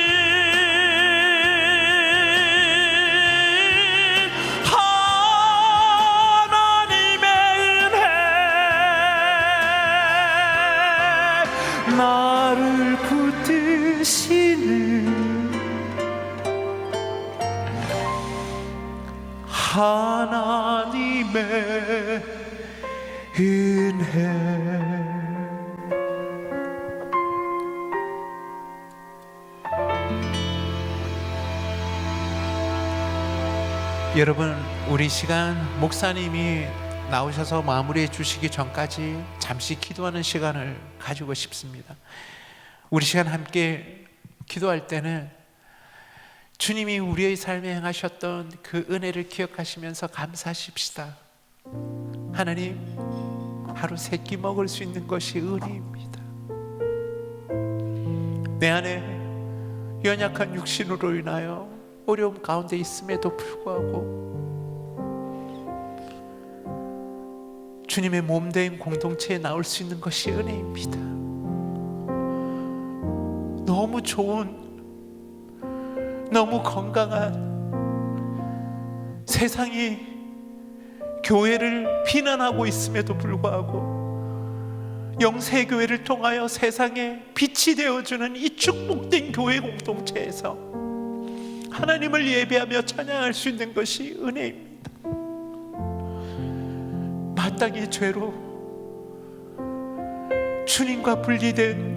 나를 붙드시는 하나님의 은혜. 여러분, 우리 시간 목사님이 나오셔서 마무리해 주시기 전까지 잠시 기도하는 시간을 가지고 싶습니다. 우리 시간 함께 기도할 때는 주님이 우리의 삶에 행하셨던 그 은혜를 기억하시면서 감사하십시다. 하나님, 하루 세 끼 먹을 수 있는 것이 은혜입니다. 내 안에 연약한 육신으로 인하여 어려움 가운데 있음에도 불구하고 주님의 몸된 공동체에 나올 수 있는 것이 은혜입니다. 너무 좋은, 너무 건강한 세상이 교회를 비난하고 있음에도 불구하고 영세교회를 통하여 세상에 빛이 되어주는 이 축복된 교회 공동체에서 하나님을 예배하며 찬양할 수 있는 것이 은혜입니다. 마땅히 죄로 주님과 분리된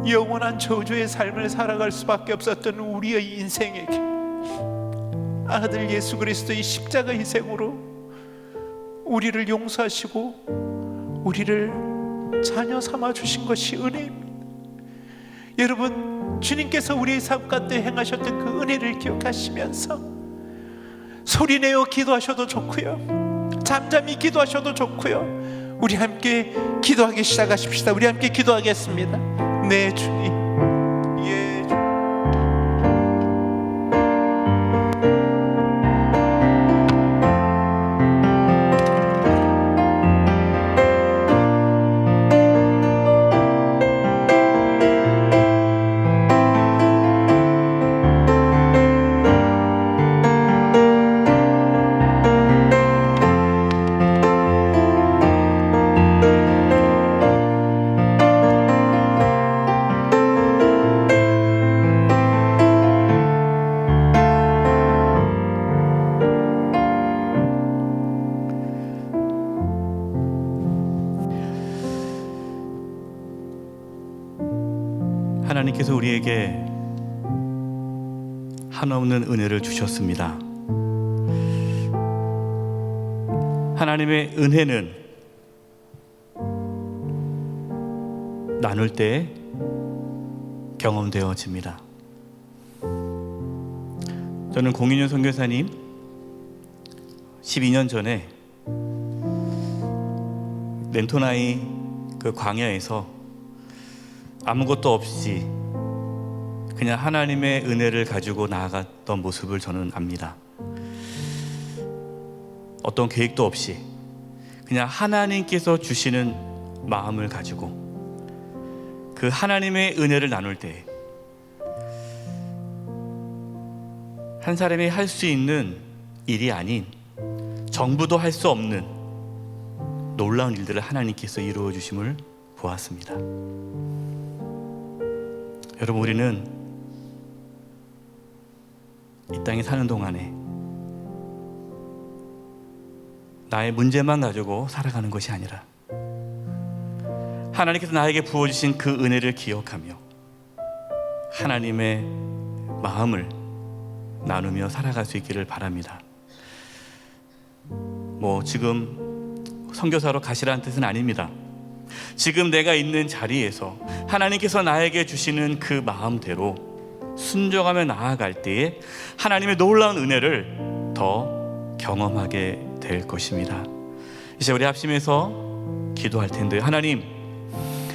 영원한 저주의 삶을 살아갈 수밖에 없었던 우리의 인생에게 아들 예수 그리스도의 십자가 희생으로 우리를 용서하시고 우리를 자녀 삼아 주신 것이 은혜입니다. 여러분, 주님께서 우리의 삶 가운데 행하셨던 그 은혜를 기억하시면서 소리내어 기도하셔도 좋고요, 잠잠히 기도하셔도 좋고요. 우리 함께 기도하기 시작하십시다. 우리 함께 기도하겠습니다. 네, 주님. 예, 주님. 하나님께서 우리에게 한없는 은혜를 주셨습니다. 하나님의 은혜는 나눌 때 경험되어집니다. 저는 공인윤 선교사님 12년 전에 렌토나이 그 광야에서 아무것도 없이 그냥 하나님의 은혜를 가지고 나아갔던 모습을 저는 압니다. 어떤 계획도 없이 그냥 하나님께서 주시는 마음을 가지고 그 하나님의 은혜를 나눌 때 한 사람이 할 수 있는 일이 아닌, 정부도 할 수 없는 놀라운 일들을 하나님께서 이루어 주심을 보았습니다. 여러분, 우리는 이 땅에 사는 동안에 나의 문제만 가지고 살아가는 것이 아니라 하나님께서 나에게 부어주신 그 은혜를 기억하며 하나님의 마음을 나누며 살아갈 수 있기를 바랍니다. 지금 선교사로 가시라는 뜻은 아닙니다. 지금 내가 있는 자리에서 하나님께서 나에게 주시는 그 마음대로 순종하며 나아갈 때에 하나님의 놀라운 은혜를 더 경험하게 될 것입니다. 이제 우리 합심해서 기도할 텐데요.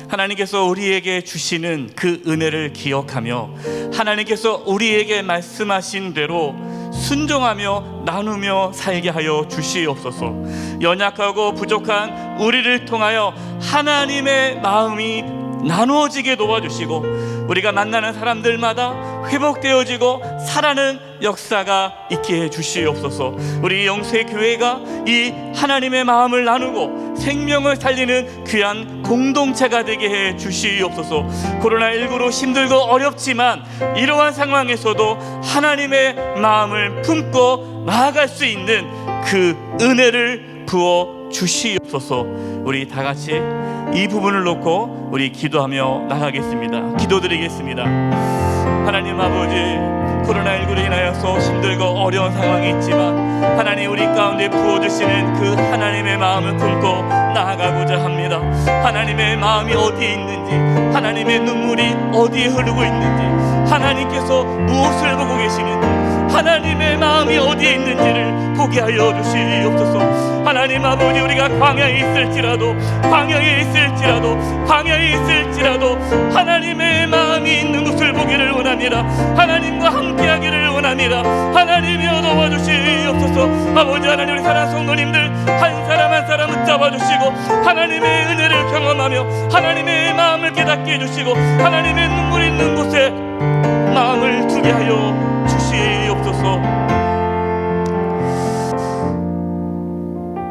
하나님께서 우리에게 주시는 그 은혜를 기억하며 하나님께서 우리에게 말씀하신 대로 순종하며 나누며 살게 하여 주시옵소서. 연약하고 부족한 우리를 통하여 하나님의 마음이 나누어지게 도와주시고 우리가 만나는 사람들마다 회복되어지고 살아나는 역사가 있게 해주시옵소서. 우리 영세교회가 이 하나님의 마음을 나누고 생명을 살리는 귀한 공동체가 되게 해주시옵소서. 코로나19로 힘들고 어렵지만 이러한 상황에서도 하나님의 마음을 품고 나아갈 수 있는 그 은혜를 부어 주시옵소서. 우리 다 같이 이 부분을 놓고 우리 기도하며 나가겠습니다. 기도드리겠습니다. 하나님 아버지, 코로나19로 인하여서 힘들고 어려운 상황이 있지만 하나님 우리 가운데 부어주시는 그 하나님의 마음을 품고 나아가고자 합니다. 하나님의 마음이 어디에 있는지, 하나님의 눈물이 어디에 흐르고 있는지, 하나님께서 무엇을 보고 계시는지, 하나님의 마음이 어디에 있는지를 보게 하여 주시옵소서. 하나님 아버지, 우리가 광야에 있을지라도 하나님의 마음이 있는 곳을 보기를 원합니다. 하나님과 함께하기를 원합니다. 하나님이여 도와주시옵소서. 아버지 하나님, 우리 사랑하는 성도님들 한 사람 한 사람 붙잡아 주시고 하나님의 은혜를 경험하며 하나님의 마음을 깨닫게 해주시고 하나님의 눈물 있는 곳에 마음을 두게 하여 주시옵소서.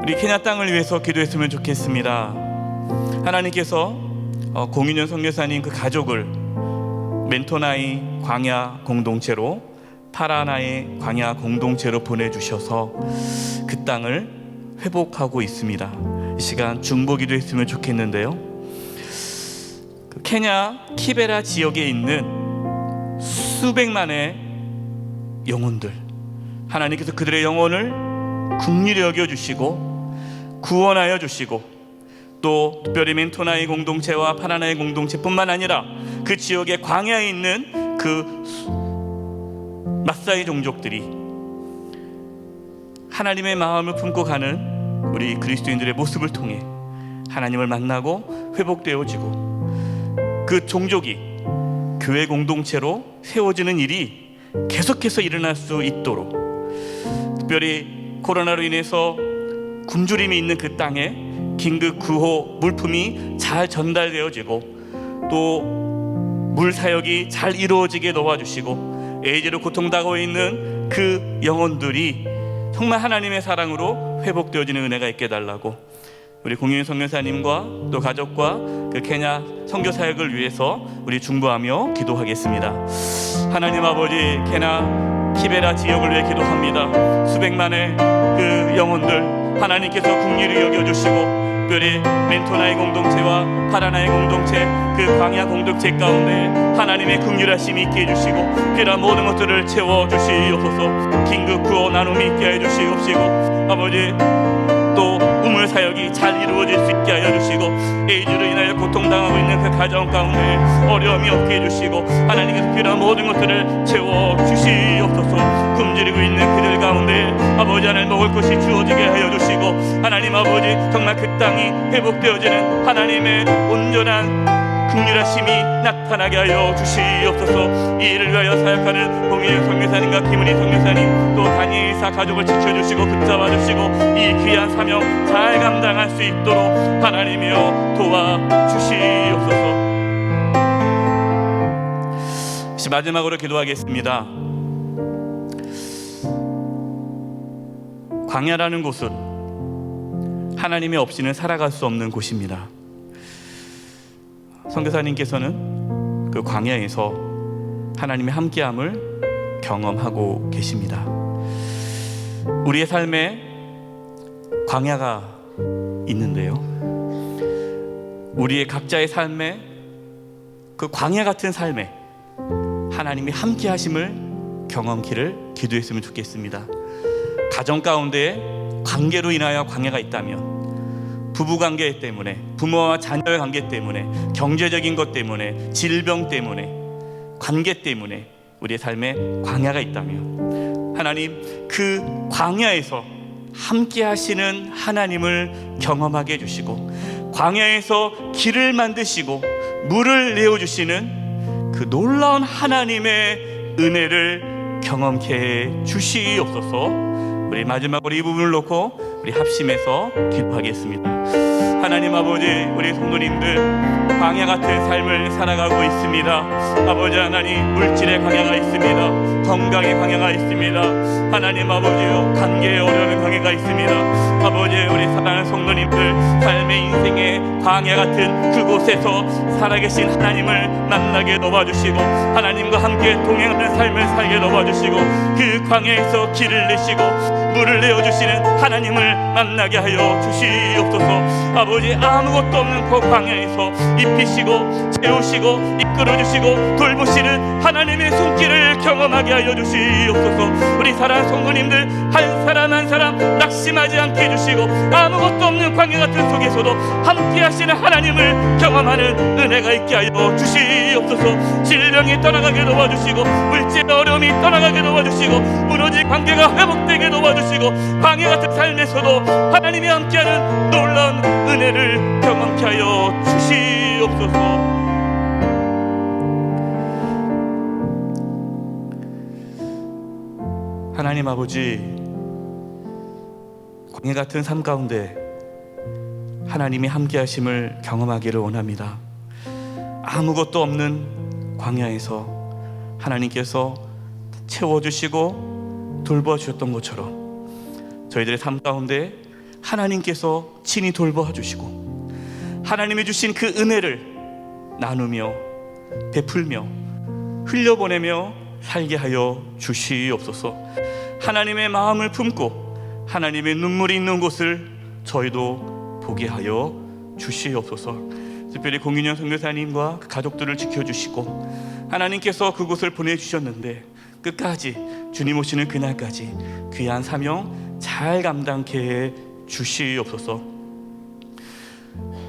우리 케냐 땅을 위해서 기도했으면 좋겠습니다. 하나님께서 공윤현 선교사님 그 가족을 멘토나이 광야 공동체로 파라나이 광야 공동체로 보내주셔서 그 땅을 회복하고 있습니다. 이 시간 중보 기도했으면 좋겠는데요. 그 케냐 키베라 지역에 있는 수백만의 영혼들, 하나님께서 그들의 영혼을 긍휼히 여겨주시고 구원하여 주시고, 또 특별히 멘토나이 공동체와 파라나이 공동체뿐만 아니라 그 지역의 광야에 있는 그 마사이 종족들이 하나님의 마음을 품고 가는 우리 그리스도인들의 모습을 통해 하나님을 만나고 회복되어지고 그 종족이 교회 공동체로 세워지는 일이 계속해서 일어날 수 있도록, 특별히 코로나로 인해서 굶주림이 있는 그 땅에 긴급 구호 물품이 잘 전달되어지고 또 물 사역이 잘 이루어지게 도와주시고 에이즈로 고통당하고 있는 그 영혼들이 정말 하나님의 사랑으로 회복되어지는 은혜가 있게 달라고 우리 공윤 선교사님과 또 가족과 그 케냐 선교 사역을 위해서 우리 중보하며 기도하겠습니다. 하나님 아버지, 케냐 키베라 지역을 위해 기도합니다. 수백만의 그 영혼들 하나님께서 긍휼히 여겨주시고, 특별히 멘토나이 공동체와 파라나이 공동체 그 광야 공동체 가운데 하나님의 긍휼하심이 있게 해주시고 필요한 모든 것들을 채워주시옵소서. 긴급 구호 나눔이 있게 해주시옵시고, 아버지 또 우물 사역이 잘 이루어질 수 있게 하여 주시고, 에이즈로 인하여 고통당하고 있는 그 가정 가운데 어려움이 없게 해주시고 하나님께서 필요한 모든 것들을 채워주시옵소서. 굶주리고 있는 그들 가운데 아버지 하나님 먹을 것이 주어지게 하여 주시고, 하나님 아버지 정말 그 땅이 회복되어지는 하나님의 온전한 긍휼하심이 나타나게 하여 주시옵소서. 이 일을 위하여 사역하는 공윤 선교사님과 김은희 선교사님 또 다니엘사 가족을 지켜주시고 붙잡아주시고 이 귀한 사명 잘 감당할 수 있도록 하나님이여 도와주시옵소서. 이제 마지막으로 기도하겠습니다. 광야라는 곳은 하나님이 없이는 살아갈 수 없는 곳입니다. 선교사님께서는 그 광야에서 하나님의 함께함을 경험하고 계십니다. 우리의 삶에 광야가 있는데요, 우리의 각자의 삶에 그 광야 같은 삶에 하나님이 함께하심을 경험키를 기도했으면 좋겠습니다. 가정 가운데 관계로 인하여 광야가 있다면, 부부관계 때문에, 부모와 자녀의 관계 때문에, 경제적인 것 때문에, 질병 때문에, 관계 때문에 우리의 삶에 광야가 있다면 하나님 그 광야에서 함께 하시는 하나님을 경험하게 해주시고, 광야에서 길을 만드시고 물을 내어주시는 그 놀라운 하나님의 은혜를 경험케 해 주시옵소서. 우리 마지막으로 이 부분을 놓고 우리 합심해서 기도하겠습니다. 하나님 아버지, 우리 성도님들 광야 같은 삶을 살아가고 있습니다. 아버지 하나님, 물질의 광야가 있습니다. 건강의 광야가 있습니다. 하나님 아버지요, 관계에 어려운 광야가 있습니다. 아버지, 우리 사랑하는 성도님들 삶의 인생의 광야 같은 그곳에서 살아계신 하나님을 만나게 도와주시고 하나님과 함께 동행하는 삶을 살게 도와주시고 그 광야에서 길을 내시고 물을 내어주시는 하나님을 만나게 하여 주시옵소서. 아버지, 아무것도 없는 그 광야에서 입히시고 채우시고 이끌어주시고 돌보시는 하나님의 손길을 경험하게 하여 주시옵소서. 우리 사랑하는 성도님들 한 사람 한 사람 낙심하지 않게 해주시고 아무것도 없는 광야 같은 속에서도 함께 하시는 하나님을 경험하는 은혜가 있게 하여 주시옵소서. 질병이 떠나가게 도와주시고 물질 어려움이 떠나가게 도와주시고 무너진 관계가 회복되게 도와주시고 광야 같은 삶에서도 하나님이 함께하는 놀라운 은혜를 경험케 하여 주시옵소서. 하나님 아버지, 광야 같은 삶 가운데 하나님이 함께 하심을 경험하기를 원합니다. 아무것도 없는 광야에서 하나님께서 채워주시고 돌보아주셨던 것처럼 저희들의 삶 가운데 하나님께서 친히 돌보아주시고 하나님이 주신 그 은혜를 나누며 베풀며 흘려보내며 살게 하여 주시옵소서. 하나님의 마음을 품고 하나님의 눈물이 있는 곳을 저희도 보게 하여 주시옵소서. 특별히 공인영 선교사님과 그 가족들을 지켜주시고 하나님께서 그곳을 보내주셨는데 끝까지 주님 오시는 그날까지 귀한 사명 잘 감당케 해 주시옵소서.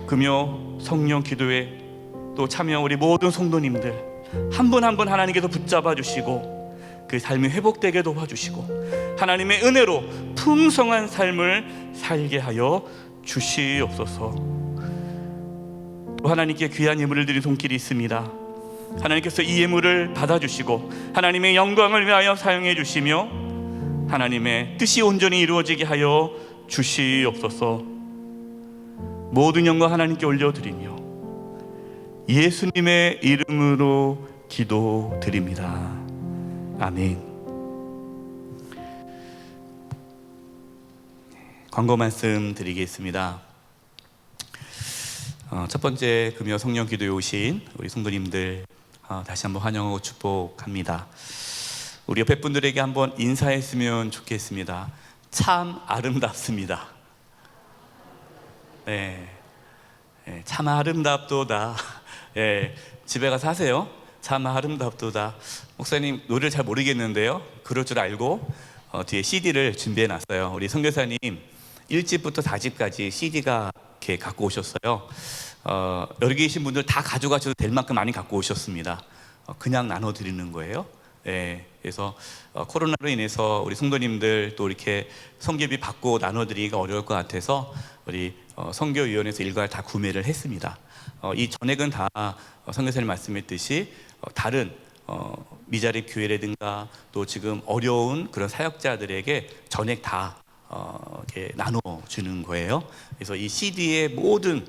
금요 성령 기도회 또 참여 우리 모든 성도님들 한 분 한 분 하나님께서 붙잡아 주시고 그 삶이 회복되게 도와주시고 하나님의 은혜로 풍성한 삶을 살게 하여 주시옵소서. 또 하나님께 귀한 예물을 드린 손길이 있습니다. 하나님께서 이 예물을 받아주시고 하나님의 영광을 위하여 사용해 주시며 하나님의 뜻이 온전히 이루어지게 하여 주시옵소서. 모든 영광 하나님께 올려드리며 예수님의 이름으로 기도드립니다. 아멘. 광고 말씀 드리겠습니다. 첫 번째 금요 성령 기도에 오신 우리 성도님들 다시 한번 환영하고 축복합니다. 우리 옆에 분들에게 한번 인사했으면 좋겠습니다. 참 아름답습니다. 네, 참 아름답도다. 집에 가서 하세요. 참 아름답도다. 목사님 노래를 잘 모르겠는데요, 그럴 줄 알고 뒤에 CD를 준비해 놨어요. 우리 선교사님 1집부터 4집까지 CD가 이렇게 갖고 오셨어요. 여기 계신 분들 다 가져가셔도 될 만큼 많이 갖고 오셨습니다. 그냥 나눠드리는 거예요. 그래서 코로나로 인해서 우리 성도님들 또 이렇게 성교비 받고 나눠드리기가 어려울 것 같아서 우리 선교위원회에서 일괄 다 구매를 했습니다. 이 전액은 다 선교사님 말씀했듯이 다른 미자립 교회라든가 또 지금 어려운 그런 사역자들에게 전액 다 이렇게 나눠주는 거예요. 그래서 이 CD의 모든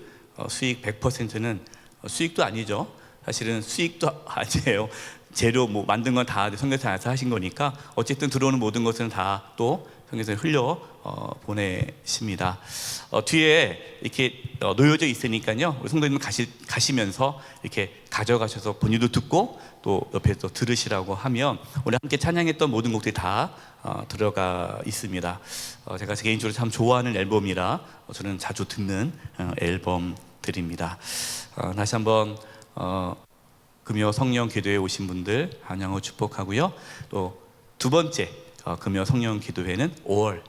수익 100%는 수익도 아니죠. 사실은 수익도 아니에요. 재료 뭐 만든 건 다 선교사님께서 하신 거니까 어쨌든 들어오는 모든 것은 다 또 선교사님 흘려 보내십니다. 뒤에 이렇게 놓여져 있으니까요, 우리 성도님 가시면서 이렇게 가져가셔서 본인도 듣고 또 옆에서 들으시라고 하면 오늘 함께 찬양했던 모든 곡들이 다 들어가 있습니다. 제가 개인적으로 참 좋아하는 앨범이라 저는 자주 듣는 앨범들입니다. 다시 한번 금요 성령 기도회 오신 분들 환영을 축복하고요. 또 두 번째 금요 성령 기도회는 5월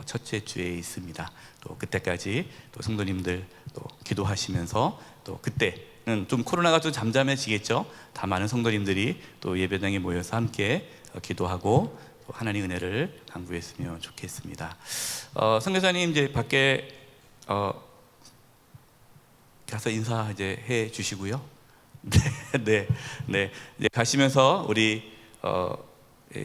첫째 주에 있습니다. 또 그때까지 또 성도님들 또 기도하시면서 또 그때는 좀 코로나가 좀 잠잠해지겠죠. 다 많은 성도님들이 또 예배당에 모여서 함께 기도하고 또 하나님 은혜를 간구했으면 좋겠습니다. 선교사님 이제 밖에 가서 인사 이제 해 주시고요. 네. 이제 가시면서 우리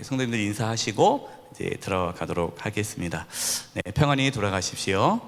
성도님들 인사하시고 이제 들어가도록 하겠습니다. 네, 평안히 돌아가십시오.